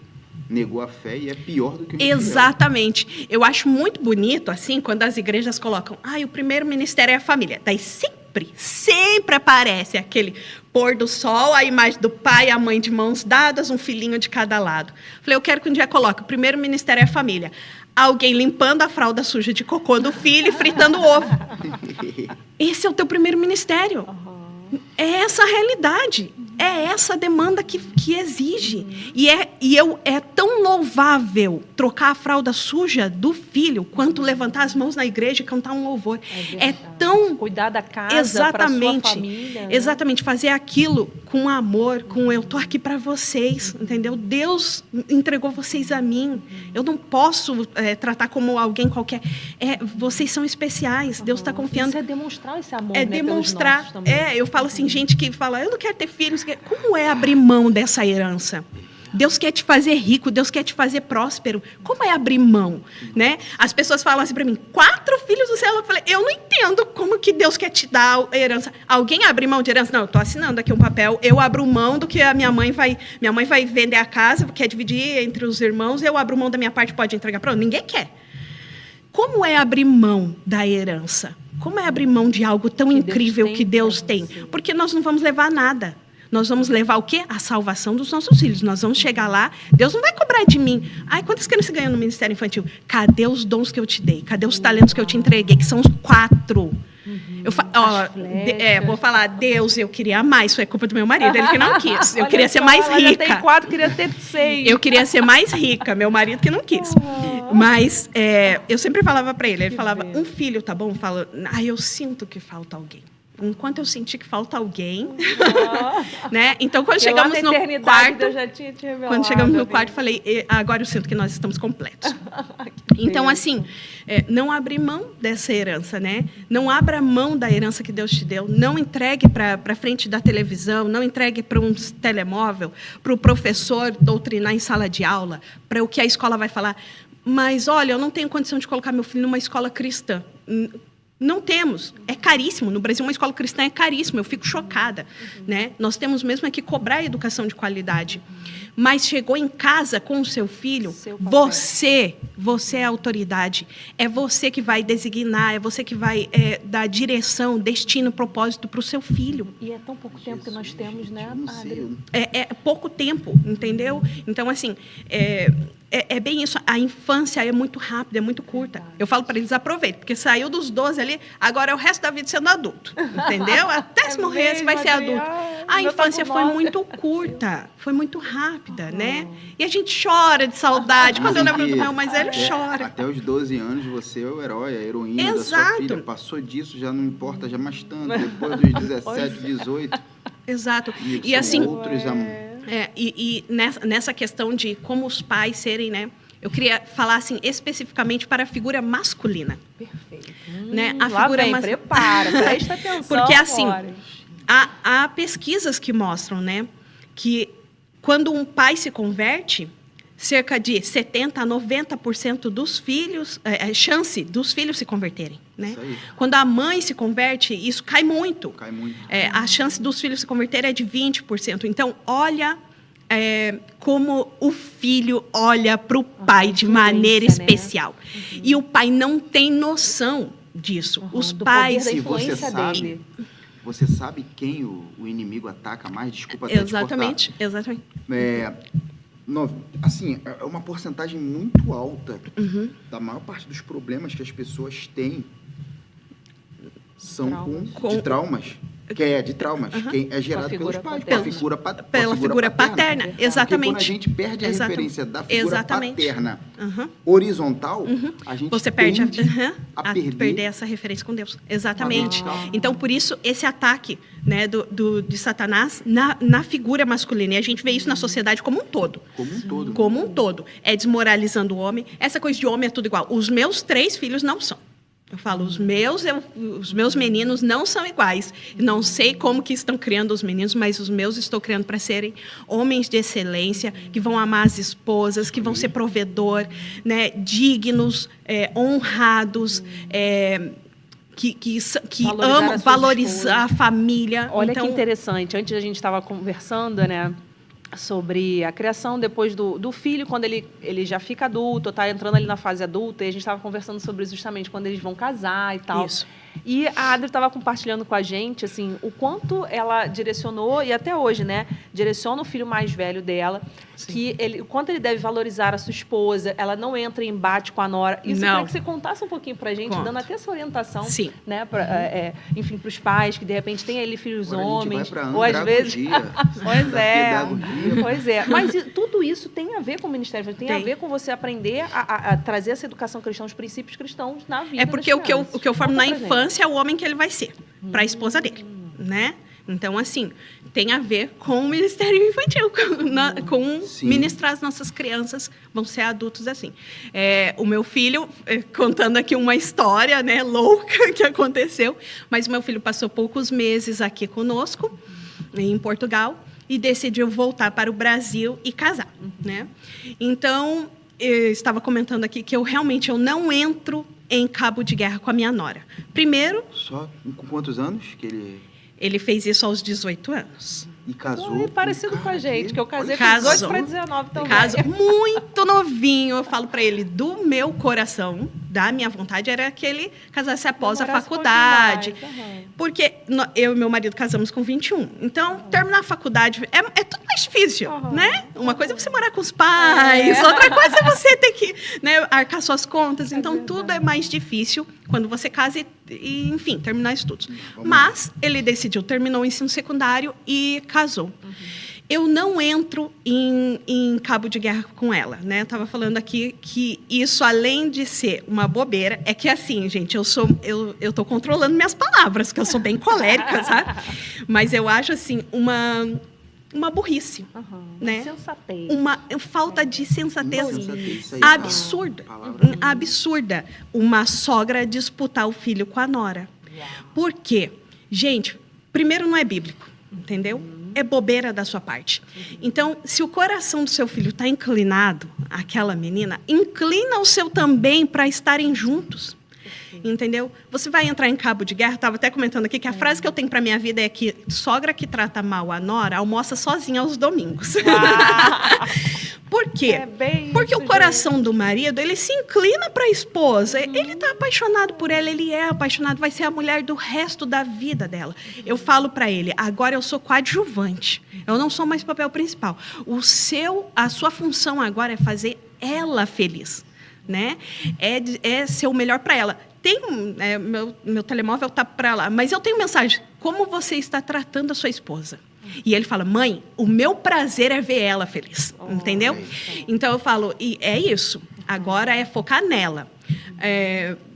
negou a fé e é pior do que o Exatamente. Eu acho muito bonito, assim, quando as igrejas colocam, o primeiro ministério é a família. Daí sempre aparece aquele pôr do sol, a imagem do pai e a mãe de mãos dadas, um filhinho de cada lado. Falei, eu quero que um dia coloque, o primeiro ministério é a família. Alguém limpando a fralda suja de cocô do filho e fritando o ovo. Esse é o teu primeiro ministério. É essa a realidade. É essa a demanda que exige. E é tão louvável trocar a fralda suja do filho quanto levantar as mãos na igreja e cantar um louvor. É tão... Cuidar da casa para sua família. Né? Exatamente. Fazer aquilo com amor, com eu estou aqui para vocês, entendeu? Deus entregou vocês a mim. Eu não posso tratar como alguém qualquer. Vocês são especiais. Deus está confiando. Isso é demonstrar esse amor, demonstrar. Pelos nossos também. Eu falo assim, gente que fala, eu não quero ter filhos. Como é abrir mão dessa herança? Deus quer te fazer rico, Deus quer te fazer próspero. Como é abrir mão? Né? As pessoas falam assim para mim, 4 filhos do céu. Eu falei, eu não entendo como que Deus quer te dar a herança. Alguém abre mão de herança? Não, eu estou assinando aqui um papel. Eu abro mão do que a minha mãe vai vender a casa, quer dividir entre os irmãos. Eu abro mão da minha parte, pode entregar para outro. Ninguém quer. Como é abrir mão da herança? Como é abrir mão de algo tão incrível que Deus tem? Porque nós não vamos levar nada. Nós vamos levar o quê? A salvação dos nossos filhos. Nós vamos chegar lá, Deus não vai cobrar de mim. Ai, quantas crianças ganham no Ministério Infantil? Cadê os dons que eu te dei? Cadê os talentos que eu te entreguei? Que são os 4. Vou falar, Deus, eu queria mais. Isso é culpa do meu marido, ele que não quis. Eu queria ser mais rica. Eu tenho 4, queria ter 6. Eu queria ser mais rica, meu marido que não quis. Mas eu sempre falava para ele falava, um filho, tá bom? Fala, eu sinto que falta alguém. Enquanto eu senti que falta alguém, né? Então, quando chegamos no quarto, eu já tinha te revelado, quando chegamos no quarto, falei, agora eu sinto que nós estamos completos. Então, assim, não abrir mão dessa herança, né? Não abra mão da herança que Deus te deu. Não entregue para frente da televisão, não entregue para um telemóvel, para o professor doutrinar em sala de aula, para o que a escola vai falar. Mas, olha, eu não tenho condição de colocar meu filho numa escola cristã. Não temos. É caríssimo. No Brasil, uma escola cristã é caríssimo. Eu fico chocada. Né? Nós temos mesmo que cobrar educação de qualidade. Mas chegou em casa com o seu filho, você é a autoridade. É você que vai designar, é você que vai dar direção, destino, propósito para o seu filho. E é tão pouco tempo que nós temos, né, Padre? É pouco tempo, entendeu? Então, assim, é bem isso. A infância é muito rápida, é muito curta. Eu falo para eles, aproveitem, porque saiu dos 12 ali, agora é o resto da vida sendo adulto, entendeu? Até se morrer, você vai ser adulto. A infância foi muito curta, foi muito rápida, né? E a gente chora de saudade. Quando eu lembro do meu mais velho, chora. Até os 12 anos, você é o herói, a heroína da sua filha. Passou disso, já não importa já mais tanto. Depois dos 17, 18... Exato. E assim... Outros nessa questão de como os pais serem, né? Eu queria falar assim especificamente para a figura masculina. Perfeito. Né? A figura prepara, presta atenção. Porque assim, há pesquisas que mostram, né, que quando um pai se converte, cerca de 70% a 90% dos filhos, chance dos filhos se converterem. Né? Quando a mãe se converte, isso cai muito. Cai muito. A chance dos filhos se converterem é de 20%. Então, olha como o filho olha para o pai de maneira especial. Né? E o pai não tem noção disso. Os pais... Da influência dele. Você sabe quem o inimigo ataca mais? Desculpa até exatamente. Assim, é uma porcentagem muito alta da maior parte dos problemas que as pessoas têm são de traumas. De traumas. Quem é gerado pelos pais, pela figura paterna. Exatamente. Porque quando a gente perde a referência da figura paterna horizontal, a gente você perde a perder essa referência com Deus. Exatamente. Então, por isso, esse ataque, né, de Satanás na figura masculina. E a gente vê isso na sociedade como um todo. Como um todo. É desmoralizando o homem. Essa coisa de homem é tudo igual. Os meus 3 filhos não são. Eu falo, os meus meninos não são iguais. Não sei como que estão criando os meninos, mas os meus estou criando para serem homens de excelência, que vão amar as esposas, que vão ser provedor, né, dignos, honrados, que amam valorizar a família. Olha então, que interessante. Antes a gente estava conversando, né, sobre a criação depois do filho, quando ele já fica adulto, está entrando ali na fase adulta, e a gente estava conversando sobre justamente quando eles vão casar e tal. Isso. E a Adri estava compartilhando com a gente, assim, o quanto ela direcionou, e até hoje, né, direciona o filho mais velho dela, que o quanto ele deve valorizar a sua esposa, ela não entra em embate com a nora. Isso eu queria que você contasse um pouquinho pra gente, dando até essa orientação, né, enfim, para os pais, que de repente tem ali filhos homens, ou às vezes... Pois é. Mas tudo isso tem a ver com o ministério, tem a ver com você aprender a trazer essa educação cristã, os princípios cristãos na vida. É porque o que eu formo na infância é o homem que ele vai ser para a esposa dele, né? Então, assim, tem a ver com o ministério infantil, com ministrar as nossas crianças, vão ser adultos assim. O meu filho, contando aqui uma história, né, louca que aconteceu, mas o meu filho passou poucos meses aqui conosco, em Portugal, e decidiu voltar para o Brasil e casar, né? Então, eu estava comentando aqui que eu não entro em cabo de guerra com a minha nora. Primeiro... Só com quantos anos que ele... Ele fez isso aos 18 anos. E casou. Foi parecido um com cara a gente, que eu casei com Casou. 18 para 19 também. Caso muito novinho, eu falo pra ele, do meu coração, da minha vontade, era que ele casasse após a Namorasse faculdade. um pouquinho mais, Porque eu e meu marido casamos com 21. Então, terminar a faculdade é tudo mais difícil, né? Uma coisa é você morar com os pais, outra coisa é você ter que, né, arcar suas contas. Então, tudo é mais difícil quando você casa e, enfim, terminar estudos. Mas ele decidiu, terminou o ensino secundário e casou. Eu não entro em cabo de guerra com ela, né? Eu estava falando aqui que isso, além de ser uma bobeira, é que assim, gente, eu tô controlando minhas palavras, que eu sou bem colérica, sabe? Mas eu acho assim uma burrice, né? Sensatez. Uma falta de sensatez Insensatez, isso aí. absurda, Palavra. absurda. Uma sogra disputar o filho com a nora. Por quê? Gente, primeiro não é bíblico, entendeu? É bobeira da sua parte. Então, se o coração do seu filho está inclinado àquela menina, inclina o seu também para estarem juntos. Entendeu? Você vai entrar em cabo de guerra, estava até comentando aqui que a frase que eu tenho para minha vida é que sogra que trata mal a nora almoça sozinha aos domingos. Por quê? Porque o coração do marido, ele se inclina para a esposa. Ele está apaixonado por ela, ele é apaixonado, vai ser a mulher do resto da vida dela. Eu falo para ele, agora eu sou coadjuvante. Eu não sou mais papel principal. A sua função agora é fazer ela feliz, né? É ser o melhor para ela. Meu telemóvel está para lá, mas eu tenho mensagem. Como você está tratando a sua esposa? E ele fala, mãe, o meu prazer é ver ela feliz, entendeu? Então eu falo, e é isso, agora é focar nela.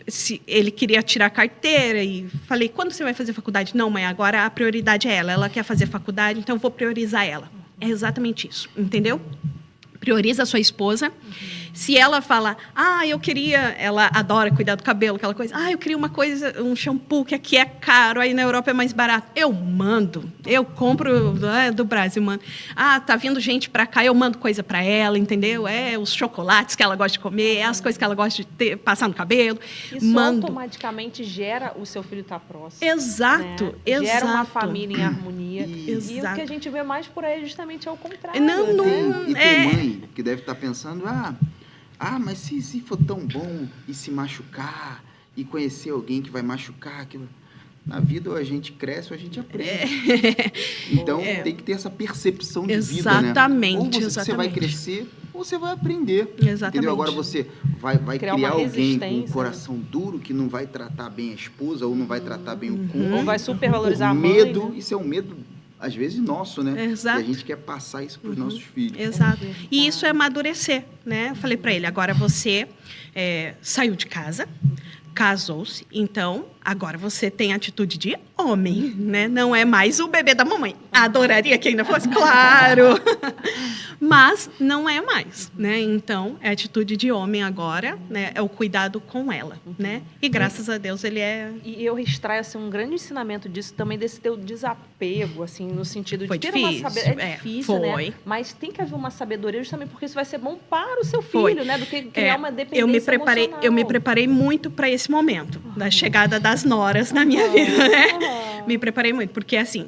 Se ele queria tirar a carteira e falei, quando você vai fazer faculdade? Não, mãe, agora a prioridade é ela quer fazer faculdade, então eu vou priorizar ela. É exatamente isso, entendeu? Prioriza a sua esposa. Se ela fala, ela adora cuidar do cabelo, aquela coisa, eu queria uma coisa, um shampoo que aqui é caro, aí na Europa é mais barato. Eu mando, eu compro do Brasil, mando. Tá vindo gente para cá, eu mando coisa para ela, entendeu? Os chocolates que ela gosta de comer, as coisas que ela gosta de passar no cabelo. Isso automaticamente gera o seu filho estar próximo. Exato, né? exato. Gera uma família em harmonia. E o que a gente vê mais por aí justamente é o contrário. E tem mãe que deve estar pensando, mas se for tão bom e se machucar e conhecer alguém que vai machucar aquilo. Na vida, ou a gente cresce ou a gente aprende. Então, tem que ter essa percepção de vida, né? Exatamente. Ou você vai crescer ou você vai aprender. Exatamente. Entendeu? Agora você vai criar alguém com um coração duro que não vai tratar bem a esposa ou não vai tratar bem o cônjuge. Ou vai supervalorizar a mãe. Medo, né? Isso é um medo, às vezes, nosso, né? Exato. E a gente quer passar isso para os nossos filhos. Exato. E isso é amadurecer, né? Eu falei para ele, agora você saiu de casa, casou-se, então agora você tem atitude de homem, né? Não é mais o bebê da mamãe. Adoraria que ainda fosse, claro. Mas não é mais, né? Então, é atitude de homem agora, né? É o cuidado com ela, né? E graças a Deus ele é... E eu extraio, assim, um grande ensinamento disso também, desse teu desapego, assim, no sentido Foi de ter difícil, uma sabedoria. É difícil, foi. né? Mas tem que haver uma sabedoria justamente porque isso vai ser bom para o seu filho, né? Do que criar uma dependência emocional. Eu me preparei muito para esse momento, da chegada das noras na minha vida, né? Me preparei muito, porque assim,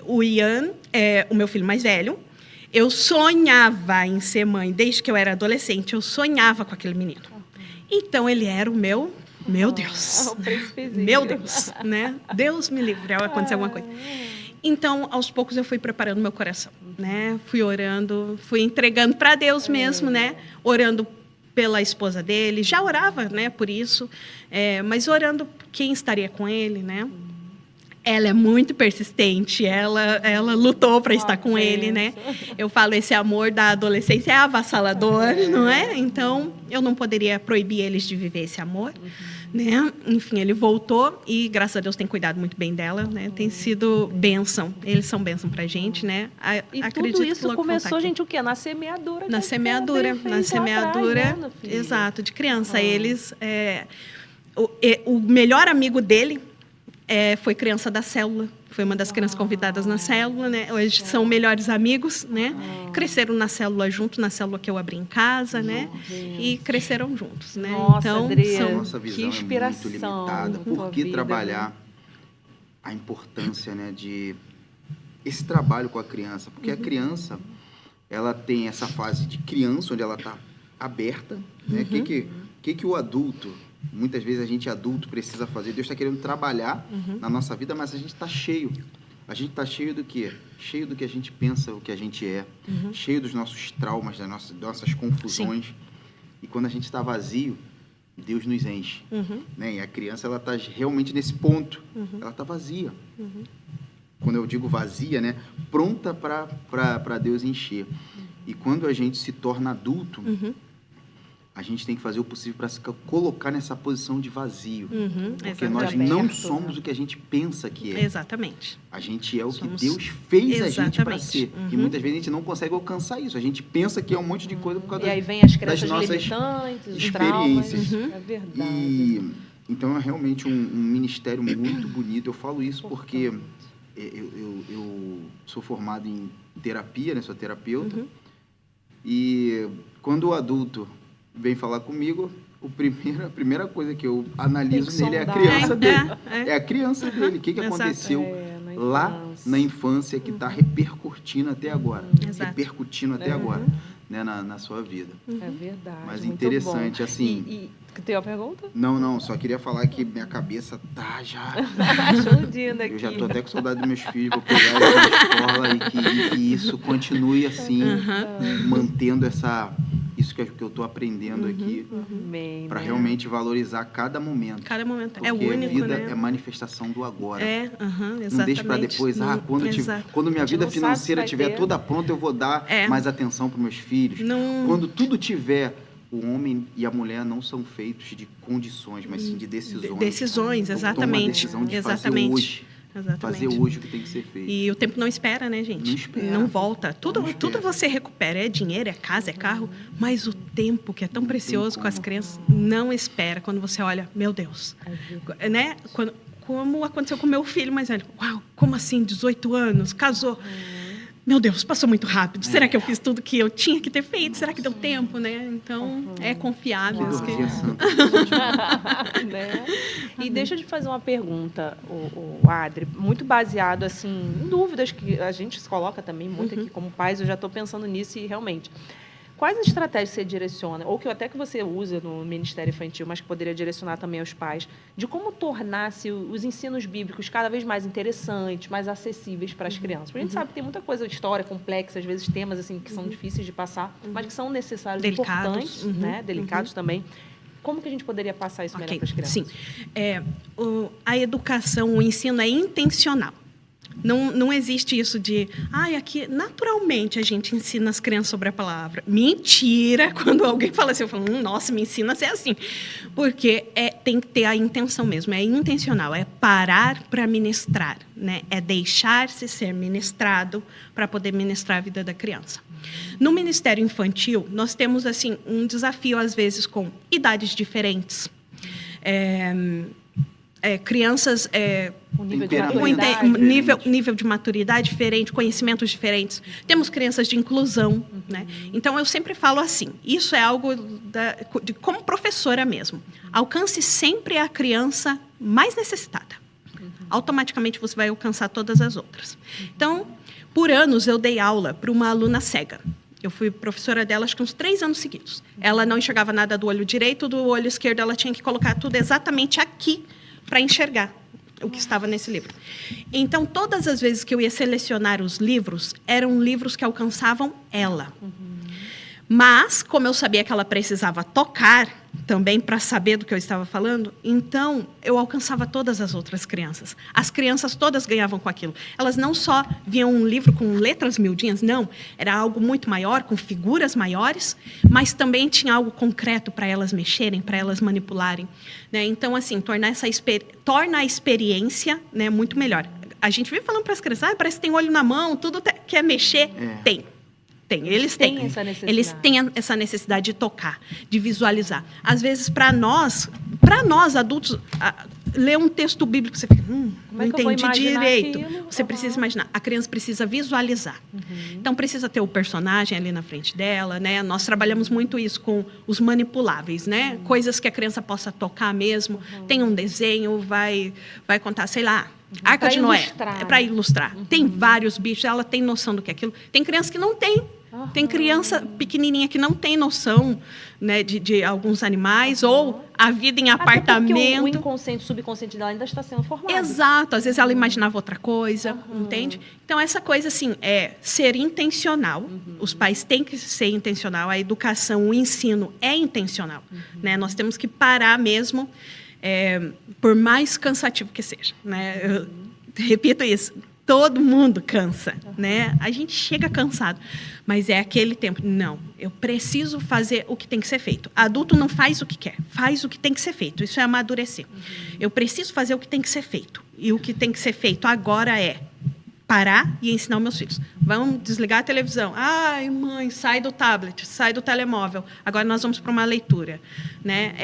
o Ian é o meu filho mais velho. Eu sonhava em ser mãe desde que eu era adolescente. Eu sonhava com aquele menino. Então, ele era o meu Deus. O príncipezinho. Meu Deus, né? Deus me livre ao acontecer alguma coisa. Então, aos poucos, eu fui preparando meu coração, né? Fui orando, fui entregando para Deus mesmo, né? Orando pela esposa dele. Já orava, né? Por isso. Mas orando por quem estaria com ele, né? Ela é muito persistente, ela lutou para estar com ele, né? Eu falo, esse amor da adolescência é avassalador, não é? Então, eu não poderia proibir eles de viver esse amor, né? Enfim, ele voltou e, graças a Deus, tem cuidado muito bem dela, né? Tem sido bênção, eles são bênção pra gente, né? E tudo isso começou, gente, o quê? Na semeadura. Na semeadura, né, exato, de criança. Eles, o melhor amigo dele foi criança da célula, foi uma das crianças convidadas na célula, né? Hoje são melhores amigos, né? Cresceram na célula junto, na célula que eu abri em casa, né? E cresceram juntos, né? Nossa, então, Adriana, nossa visão que inspiração é muito limitada. Por que vida, trabalhar a importância, né, de esse trabalho com a criança, porque a criança, ela tem essa fase de criança, onde ela está aberta, né? Que o adulto, muitas vezes a gente adulto precisa fazer, Deus está querendo trabalhar na nossa vida, mas a gente está cheio. A gente está cheio do quê? Cheio do que a gente pensa, o que a gente é, cheio dos nossos traumas, das nossas confusões. Sim. E quando a gente está vazio, Deus nos enche. Né? E a criança, ela está realmente nesse ponto. Ela está vazia. Quando eu digo vazia, né? Pronta para Deus encher. E quando a gente se torna adulto, a gente tem que fazer o possível para se colocar nessa posição de vazio. Porque nós não somos o que a gente pensa que é. Exatamente. A gente é o que Deus fez a gente para ser. E muitas vezes a gente não consegue alcançar isso. A gente pensa que é um monte de coisa por causa E aí vem as das crenças nossas experiências, experiências. É verdade. Então é realmente um ministério muito bonito. Eu falo isso porque eu sou formado em terapia, né? Sou terapeuta. E quando o adulto vem falar comigo, a primeira coisa que eu analiso nele é a criança dele. É a criança dele. O que aconteceu lá na infância que está repercutindo até agora. Repercutindo até agora, né, na sua vida. É verdade. Mas interessante, assim... E tem uma pergunta? Não. Só queria falar que minha cabeça tá já... Explodindo aqui. Eu já tô até com saudade dos meus filhos, vou pegar eles na escola e que isso continue assim, mantendo isso que eu estou aprendendo aqui, para realmente valorizar cada momento. Cada momento. Porque é único, a vida né? É manifestação do agora. Exatamente. Não deixe para depois, quando minha vida financeira estiver toda pronta, eu vou dar mais atenção para meus filhos. Quando tudo tiver... O homem e a mulher não são feitos de condições, mas sim de decisões. Decisões, exatamente. Toma a decisão de fazer hoje. Fazer hoje o que tem que ser feito. E o tempo não espera, né, gente? Não espera. Não volta. Tudo você recupera. É dinheiro, é casa, é carro. Mas o tempo, que é tão precioso com as crianças, não espera. Quando você olha, meu Deus. Né? Como aconteceu com meu filho mais velho. Uau, como assim? 18 anos, casou. Meu Deus, passou muito rápido. Será que eu fiz tudo que eu tinha que ter feito? Será que deu tempo, né? Então, é confiável. Né? E deixa eu te fazer uma pergunta, o Adri, muito baseado assim, em dúvidas que a gente se coloca também muito aqui como pais. Eu já estou pensando nisso e realmente... Quais as estratégias você direciona, ou que até que você usa no Ministério Infantil, mas que poderia direcionar também aos pais, de como tornar-se os ensinos bíblicos cada vez mais interessantes, mais acessíveis para as crianças? Porque a gente sabe que tem muita coisa, história complexa, às vezes temas assim que são difíceis de passar, mas que são necessários, importantes, né? Delicados também. Como que a gente poderia passar isso melhor para as crianças? Sim. A educação, o ensino é intencional. Não existe isso de... aqui, naturalmente, a gente ensina as crianças sobre a palavra. Mentira! Quando alguém fala assim, eu falo, nossa, me ensina a ser assim. Porque tem que ter a intenção mesmo. É intencional. É parar para ministrar. Né? É deixar-se ser ministrado para poder ministrar a vida da criança. No Ministério Infantil, nós temos assim, um desafio, às vezes, com idades diferentes. Crianças um nível de maturidade diferente, conhecimentos diferentes. Temos crianças de inclusão, né? Então eu sempre falo assim, isso é algo como professora mesmo. Alcance sempre a criança mais necessitada. Automaticamente você vai alcançar todas as outras. Então, por anos eu dei aula para uma aluna cega. Eu fui professora dela, acho que uns 3 anos seguidos. Ela não enxergava nada do olho direito, do olho esquerdo ela tinha que colocar tudo exatamente aqui para enxergar o que estava nesse livro. Então, todas as vezes que eu ia selecionar os livros, eram livros que alcançavam ela. Mas, como eu sabia que ela precisava tocar também para saber do que eu estava falando, então eu alcançava todas as outras crianças. As crianças todas ganhavam com aquilo. Elas não só viam um livro com letras miudinhas, não. Era algo muito maior, com figuras maiores, mas também tinha algo concreto para elas mexerem, para elas manipularem. Né? Então, assim, torna a experiência, né, muito melhor. A gente vive falando para as crianças, parece que tem olho na mão, tudo quer mexer. Tem. Eles têm essa necessidade de tocar, de visualizar. Às vezes, para nós adultos, lê um texto bíblico, você fica, não é que eu vou entendi imaginar direito. aquilo? Você precisa imaginar. A criança precisa visualizar. Então, precisa ter o personagem ali na frente dela, né? Nós trabalhamos muito isso com os manipuláveis, né? Coisas que a criança possa tocar mesmo. Tem um desenho, vai contar, sei lá, Arca de Noé. É para ilustrar. Tem vários bichos, ela tem noção do que é aquilo. Tem criança que não tem. Tem criança pequenininha que não tem noção, né, de alguns animais, ou a vida em apartamento. O inconsciente, o subconsciente dela ainda está sendo formado. Exato, às vezes ela imaginava outra coisa, entende? Então, essa coisa, assim, é ser intencional. Os pais têm que ser intencional, a educação, o ensino é intencional. Né? Nós temos que parar mesmo, por mais cansativo que seja. Né? Eu repito isso. Todo mundo cansa, né? A gente chega cansado, mas é aquele tempo. Não, eu preciso fazer o que tem que ser feito. Adulto não faz o que quer, faz o que tem que ser feito. Isso é amadurecer. Eu preciso fazer o que tem que ser feito. E o que tem que ser feito agora é parar e ensinar os meus filhos. Vamos desligar a televisão. Ai, mãe, sai do tablet, sai do telemóvel. Agora nós vamos para uma leitura, né?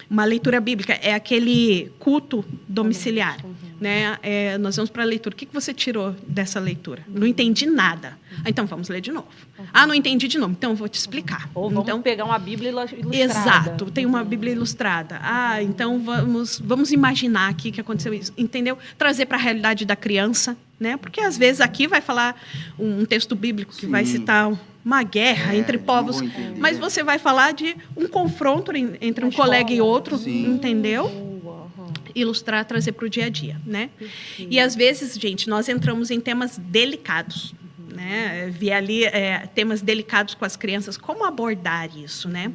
Uma leitura bíblica, é aquele culto domiciliar. Né? Nós vamos para a leitura. O que você tirou dessa leitura? Não entendi nada. Então, vamos ler de novo. Não entendi de novo. Então, eu vou te explicar. Ou vamos pegar uma Bíblia ilustrada. Exato, tem uma Bíblia ilustrada. Então, vamos imaginar aqui que aconteceu isso. Entendeu? Trazer para a realidade da criança. Né? Porque, às vezes, aqui vai falar um texto bíblico que vai citar uma guerra entre povos. Mas você vai falar de um confronto entre um colega e outro. Entendeu? Ilustrar, trazer para o dia a dia, né? E às vezes, gente, nós entramos em temas delicados, né? Vi ali temas delicados com as crianças, como abordar isso, né?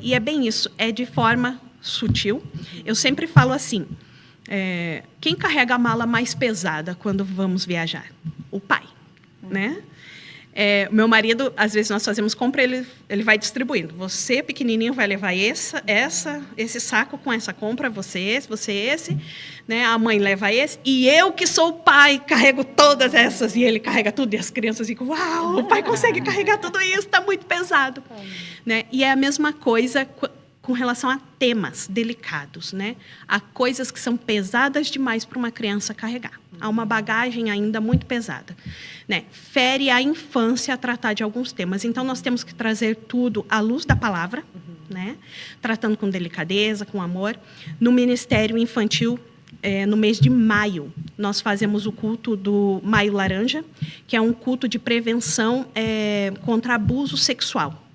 E é bem isso, é de forma sutil. Eu sempre falo assim, quem carrega a mala mais pesada quando vamos viajar? O pai, né? Meu marido, às vezes nós fazemos compra, ele vai distribuindo. Você, pequenininho, vai levar esse saco com essa compra, você esse, né? A mãe leva esse, e eu que sou o pai, carrego todas essas, e ele carrega tudo, e as crianças ficam, uau, o pai consegue carregar tudo isso, está muito pesado. Né? E é a mesma coisa com relação a temas delicados, né? Há coisas que são pesadas demais para uma criança carregar. Há uma bagagem ainda muito pesada, né? Fere a infância a tratar de alguns temas. Então, nós temos que trazer tudo à luz da palavra, né? Tratando com delicadeza, com amor. No Ministério Infantil, no mês de maio, nós fazemos o culto do Maio Laranja, que é um culto de prevenção contra abuso sexual.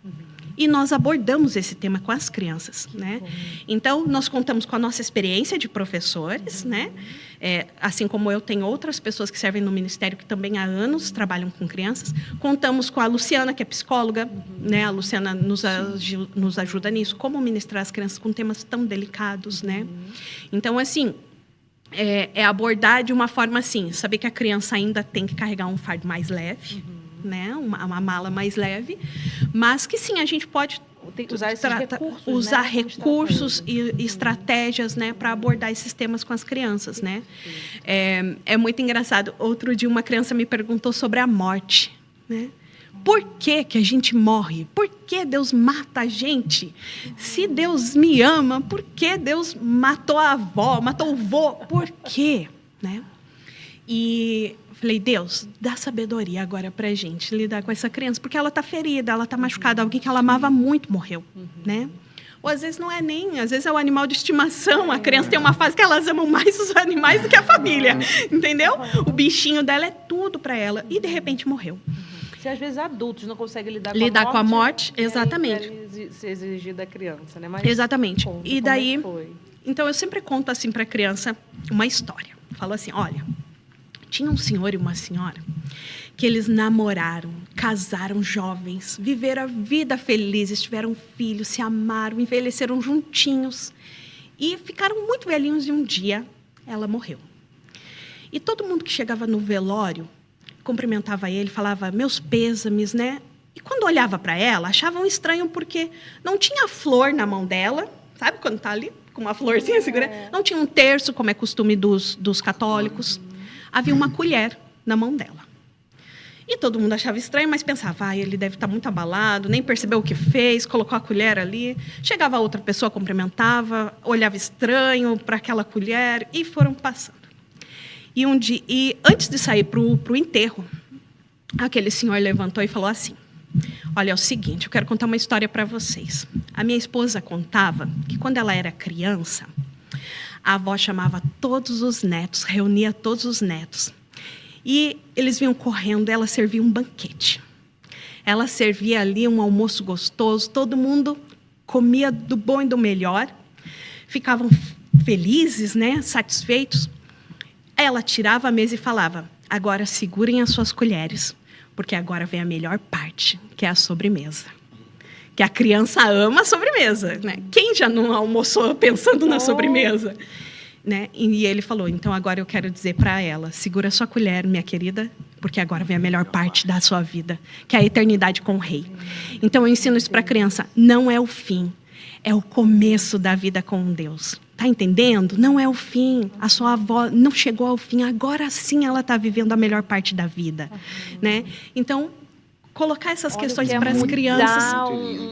E nós abordamos esse tema com as crianças, né? Então, nós contamos com a nossa experiência de professores, né? Assim como eu, tenho outras pessoas que servem no ministério que também há anos trabalham com crianças. Contamos com a Luciana, que é psicóloga, né? A Luciana nos ajuda nisso, como ministrar as crianças com temas tão delicados, né? Então, assim, abordar de uma forma assim, saber que a criança ainda tem que carregar um fardo mais leve, né? Uma mala mais leve, mas que sim, a gente pode usar recursos e estratégias, né, para abordar esses temas com as crianças, né? É muito engraçado. Outro dia uma criança me perguntou sobre a morte, né? Por que a gente morre? Por que Deus mata a gente? Se Deus me ama, por que Deus matou a avó, matou o vô? Por quê? Né? E falei, Deus, dá sabedoria agora para a gente lidar com essa criança, porque ela está ferida, ela está machucada, alguém que ela amava muito morreu, né? Ou às vezes não é nem, às vezes é o animal de estimação, a criança tem uma fase que elas amam mais os animais do que a família, entendeu? O bichinho dela é tudo para ela, e de repente morreu. Se às vezes adultos não conseguem lidar com a morte, exatamente. Se exigir da criança, né? Mas exatamente. E daí, foi? Então eu sempre conto assim para a criança uma história. Falo assim, olha, tinha um senhor e uma senhora que eles namoraram, casaram jovens, viveram a vida felizes, tiveram filhos, se amaram, envelheceram juntinhos e ficaram muito velhinhos e um dia ela morreu. E todo mundo que chegava no velório cumprimentava ele, falava meus pêsames, né? E quando olhava para ela, achavam estranho porque não tinha flor na mão dela, sabe quando está ali com uma florzinha segurando? Não tinha um terço, como é costume dos católicos. Havia uma colher na mão dela. E todo mundo achava estranho, mas pensava, ele deve estar muito abalado, nem percebeu o que fez, colocou a colher ali. Chegava outra pessoa, cumprimentava, olhava estranho para aquela colher e foram passando. E um dia, antes de sair para o enterro, aquele senhor levantou e falou assim: olha, é o seguinte, eu quero contar uma história para vocês. A minha esposa contava que quando ela era criança, a avó chamava todos os netos, reunia todos os netos. E eles vinham correndo, ela servia um banquete. Ela servia ali um almoço gostoso, todo mundo comia do bom e do melhor, ficavam felizes, né, satisfeitos. Ela tirava a mesa e falava: agora segurem as suas colheres, porque agora vem a melhor parte, que é a sobremesa. Que a criança ama a sobremesa, né? Quem já não almoçou pensando na sobremesa? Né? E ele falou: então agora eu quero dizer para ela, segura a sua colher, minha querida, porque agora vem a melhor parte da sua vida, que é a eternidade com o Rei. Então eu ensino isso para a criança: não é o fim, é o começo da vida com Deus. Tá entendendo? Não é o fim. A sua avó não chegou ao fim, agora sim ela está vivendo a melhor parte da vida, né? Então, colocar essas questões para as crianças.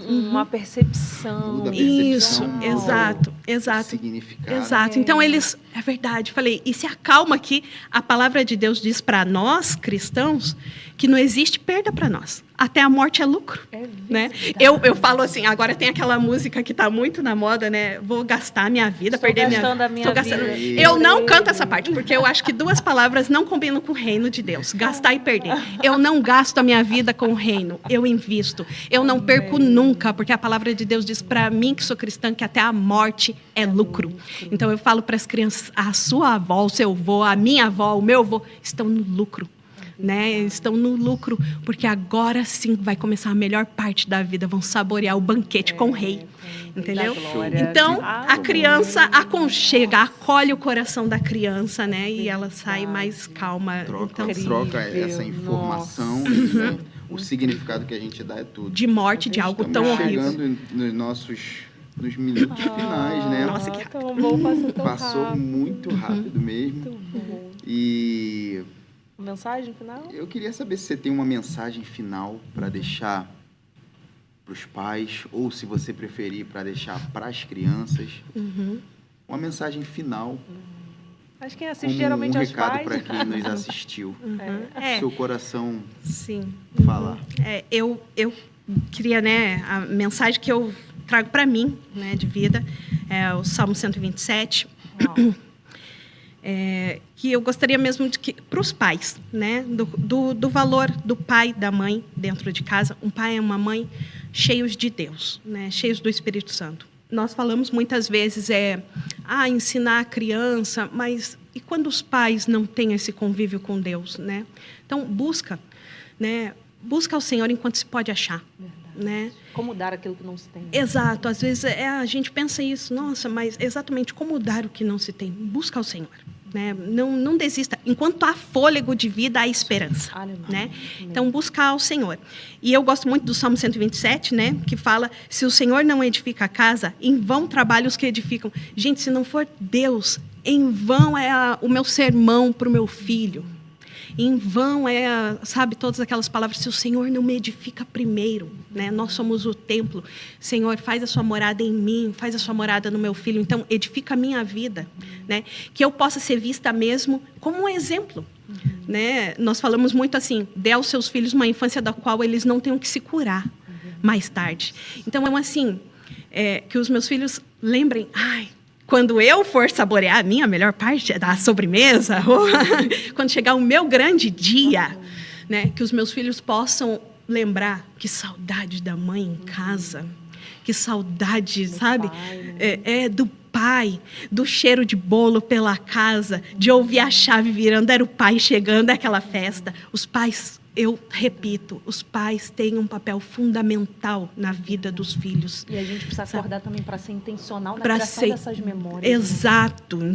Uma percepção. Muda a Isso, percepção, exato. Significado. Exato. Então, eles... É verdade. Falei, e se acalma que a palavra de Deus diz para nós, cristãos, que não existe perda para nós. Até a morte é lucro. Né? Eu falo assim, agora tem aquela música que está muito na moda, né? Vou gastar minha vida, perder minha vida. Eu não canto essa parte, porque eu acho que duas palavras não combinam com o reino de Deus. Gastar e perder. Eu não gasto a minha vida com o reino, eu invisto. Eu não perco nunca, porque a palavra de Deus diz para mim, que sou cristã, que até a morte é lucro. Então eu falo para as crianças, a sua avó, o seu avô, a minha avó, o meu avô, estão no lucro. Né? Estão no lucro, porque agora sim vai começar a melhor parte da vida, vão saborear o banquete com o Rei, entendeu? Então, a criança aconchega, acolhe o coração da criança, né? E ela sai mais calma. Troca essa informação, o significado que a gente dá é tudo. De morte, de algo tão horrível. Chegando nos minutos finais, né? Nossa, que tão bom, passou rápido. Muito rápido mesmo. E mensagem final? eu queria saber se você tem uma mensagem final para deixar para os pais, ou se você preferir, para deixar para as crianças. Uma mensagem final. Acho que assiste geralmente aos pais. Um recado para quem nos assistiu. Seu coração falar. Eu queria, né, a mensagem que eu trago para mim, né, de vida, é o Salmo 127. Que eu gostaria mesmo de que, para os pais, né, do valor do pai, da mãe dentro de casa. Um pai e uma mãe cheios de Deus, né, cheios do Espírito Santo. Nós falamos muitas vezes ensinar a criança, mas e quando os pais não têm esse convívio com Deus, né? Então busca ao Senhor enquanto se pode achar. Né? Como dar aquilo que não se tem. Exato, às vezes a gente pensa isso, nossa, mas exatamente como dar o que não se tem? Busca ao Senhor, né? Não desista, enquanto há fôlego de vida, há esperança, né? Então, buscar ao Senhor. E eu gosto muito do Salmo 127, né? Que fala, se o Senhor não edifica a casa, em vão trabalham os que edificam. Gente, se não for Deus, em vão é o meu sermão para o meu filho. Em vão sabe, todas aquelas palavras, se o Senhor não me edifica primeiro, né? Nós somos o templo. Senhor, faz a sua morada em mim, faz a sua morada no meu filho. Então, edifica a minha vida, né? Que eu possa ser vista mesmo como um exemplo, né? Nós falamos muito assim, dê aos seus filhos uma infância da qual eles não tenham que se curar mais tarde. Então, assim, que os meus filhos lembrem, quando eu for saborear a minha melhor parte da sobremesa, ou quando chegar o meu grande dia, né, que os meus filhos possam lembrar que saudade da mãe em casa, que saudade, sabe, do pai, do cheiro de bolo pela casa, de ouvir a chave virando, era o pai chegando àquela festa. Os pais, eu repito, os pais têm um papel fundamental na vida dos filhos. E a gente precisa acordar também para ser intencional na criação dessas memórias. Exato. Né?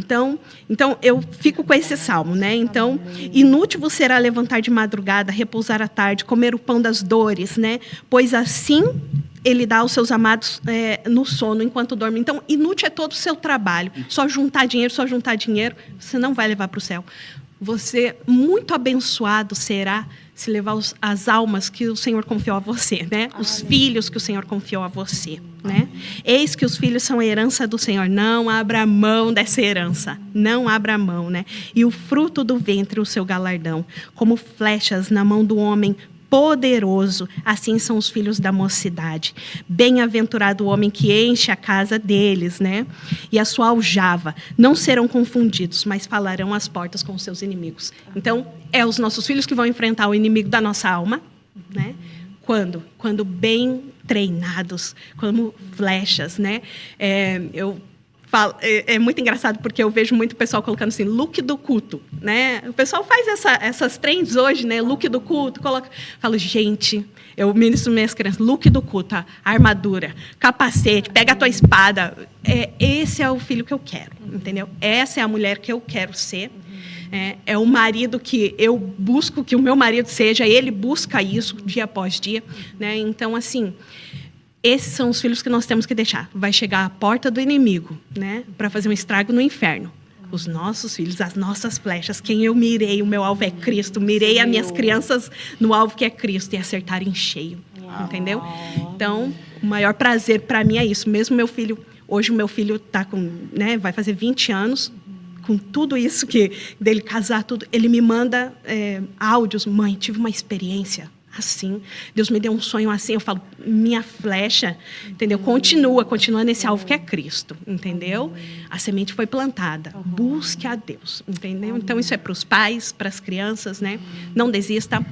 Então, eu fico com esse salmo, né? Então, inútil vos será levantar de madrugada, repousar à tarde, comer o pão das dores, né? Pois assim ele dá aos seus amados no sono enquanto dorme. Então, inútil é todo o seu trabalho. Só juntar dinheiro, você não vai levar para o céu. você muito abençoado será se levar as almas que o Senhor confiou a você, né? Os filhos que o Senhor confiou a você, né? Eis que os filhos são a herança do Senhor. Não abra mão dessa herança. Não abra mão, né? E o fruto do ventre, o seu galardão, como flechas na mão do homem poderoso, assim são os filhos da mocidade. Bem-aventurado o homem que enche a casa deles, né? E a sua aljava. Não serão confundidos, mas falarão às portas com os seus inimigos. Então, é os nossos filhos que vão enfrentar o inimigo da nossa alma, né? Quando? Quando bem treinados, como flechas, né? É muito engraçado porque eu vejo muito pessoal colocando assim, look do culto, né? O pessoal faz essas trends hoje, né? Look do culto, falo, gente, eu ministro minhas crianças, look do culto, a armadura, capacete, pega a tua espada. Esse é o filho que eu quero, entendeu? Essa é a mulher que eu quero ser. É o marido que eu busco que o meu marido seja, ele busca isso dia após dia, né? Então, assim, esses são os filhos que nós temos que deixar. Vai chegar à porta do inimigo, né, para fazer um estrago no inferno. Os nossos filhos, as nossas flechas, quem eu mirei, o meu alvo é Cristo. Mirei as minhas crianças no alvo que é Cristo e acertar em cheio, entendeu? Então, o maior prazer para mim é isso. Mesmo meu filho, hoje o meu filho tá com, né, vai fazer 20 anos, com tudo isso que dele casar, tudo, ele me manda áudios. Mãe, tive uma experiência assim, Deus me deu um sonho assim, eu falo, minha flecha, entendeu? Continua nesse alvo que é Cristo, entendeu? A semente foi plantada, busque a Deus, entendeu? Então isso é para os pais, para as crianças, né? Não desista,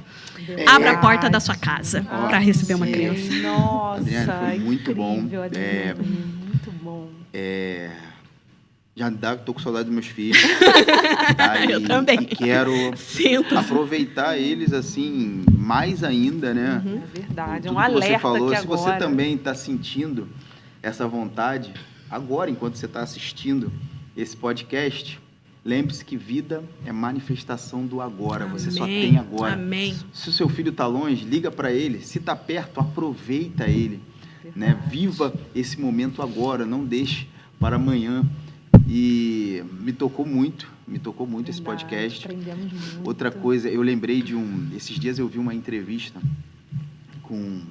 abra a porta da sua casa para receber uma criança. Nossa, Adriane, foi muito bom. Muito bom. Já tô com saudade dos meus filhos. Tá? Eu também. E quero aproveitar eles assim, mais ainda, né? É verdade, Tudo um alerta que você falou. que Se agora... você também está sentindo essa vontade, agora, enquanto você está assistindo esse podcast, lembre-se que vida é manifestação do agora. Amém. Você só tem agora. Amém. Se o seu filho está longe, liga para ele. Se está perto, aproveita ele. Né? Viva esse momento agora, não deixe para amanhã. E me tocou muito esse podcast. Aprendemos muito. Outra coisa, eu lembrei esses dias eu vi uma entrevista com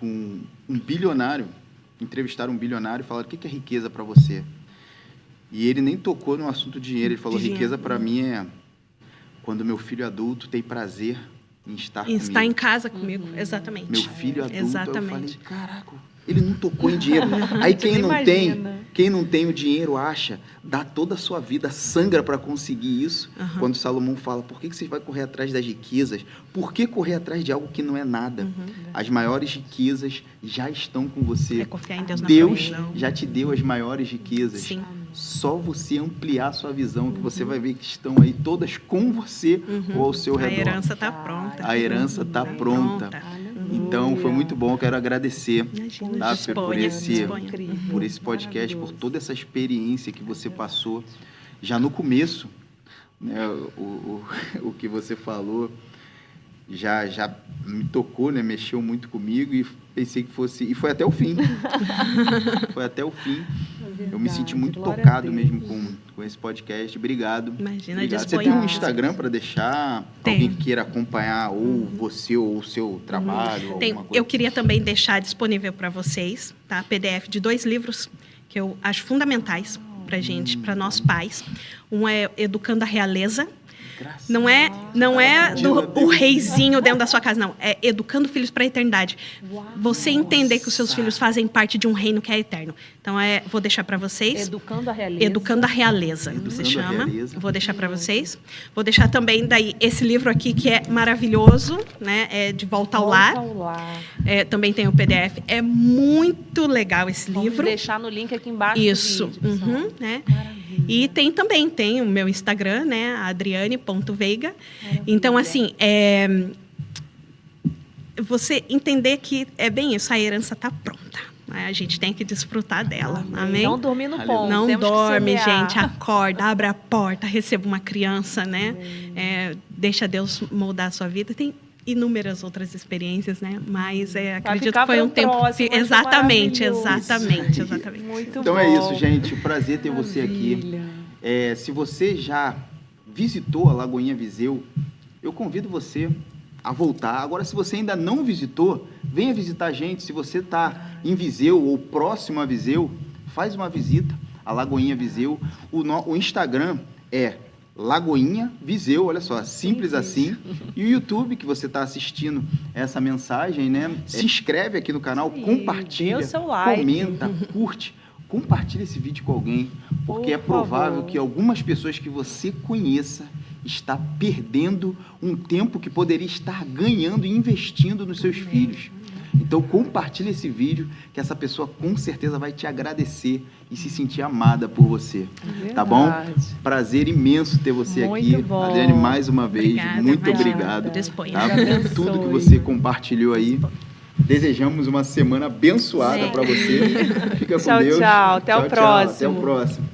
um bilionário, entrevistaram um bilionário e falaram, o que é riqueza para você? E ele nem tocou no assunto dinheiro, ele falou, riqueza para mim é quando meu filho adulto tem prazer em estar comigo. Estar em casa comigo, exatamente. Meu filho adulto, exatamente. eu falei, caraca, ele não tocou em dinheiro. Aí quem não tem o dinheiro acha, dá toda a sua vida, sangra para conseguir isso. Quando Salomão fala, por que você vai correr atrás das riquezas? Por que correr atrás de algo que não é nada? As maiores riquezas já estão com você. É confiar em Deus na Deus provisão. já te deu as maiores riquezas. Sim. Só você ampliar a sua visão, que você vai ver que estão aí todas com você ou ao seu redor. A herança está pronta. A herança está pronta. Então, foi muito bom. Eu quero agradecer, tá, por esse podcast, por toda essa experiência que você passou. Já no começo, né, o que você falou já me tocou, né, mexeu muito comigo e pensei que fosse... E foi até o fim. Foi até o fim. Eu me senti muito tocado mesmo com esse podcast. Obrigado. Imagina, obrigado. Você tem um Instagram para deixar? Tem. Alguém que queira acompanhar ou você ou o seu trabalho? Tem. Alguma coisa? Eu queria também deixar disponível para vocês, tá? PDF de 2 livros que eu acho fundamentais para gente, para nós pais. Um é Educando a Realeza. Não é o reizinho dentro da sua casa, não. É educando filhos para a eternidade. Você entender que os seus filhos fazem parte de um reino que é eterno. Então, vou deixar para vocês. Educando a Realeza. Educando a Realeza, se chama. Vou deixar para vocês. Vou deixar também daí esse livro aqui que é maravilhoso, né? É De Volta ao Lar. Também tem o PDF. É muito legal esse livro. Vamos deixar no link aqui embaixo. Isso. Do vídeo, né? E tem o meu Instagram, né? Adriane.veiga. Então, assim, você entender que é bem isso, a herança está pronta. Né? A gente tem que desfrutar dela. Amém? Não dormir no ponto. Não Temos dorme, que semear. gente. Acorda, abre a porta, receba uma criança, né? Deixa Deus moldar a sua vida. Tem inúmeras outras experiências, né? Mas acredito que foi um tempo... Exatamente. Muito então bom. É isso, gente. Um prazer ter você aqui. Se você já visitou a Lagoinha Viseu, eu convido você a voltar. Agora, se você ainda não visitou, venha visitar a gente. Se você está em Viseu ou próximo a Viseu, faz uma visita à Lagoinha Viseu. O Instagram é Lagoinha Viseu, olha só, simples assim. E o YouTube, que você está assistindo essa mensagem, né? Se inscreve aqui no canal, compartilha, dê o seu like, comenta, curte. Compartilhe esse vídeo com alguém, porque é provável que algumas pessoas que você conheça está perdendo um tempo que poderia estar ganhando e investindo nos seus filhos. Então, compartilhe esse vídeo, que essa pessoa com certeza vai te agradecer e se sentir amada por você. Tá bom? Prazer imenso ter você muito aqui. bom. Adriane, mais uma vez, Obrigada, muito imagina. obrigado, Disponha. tá, por tudo que você compartilhou aí. Desejamos uma semana abençoada para você. Fica com Tchau, Deus. tchau. Até o próximo. Até o próximo.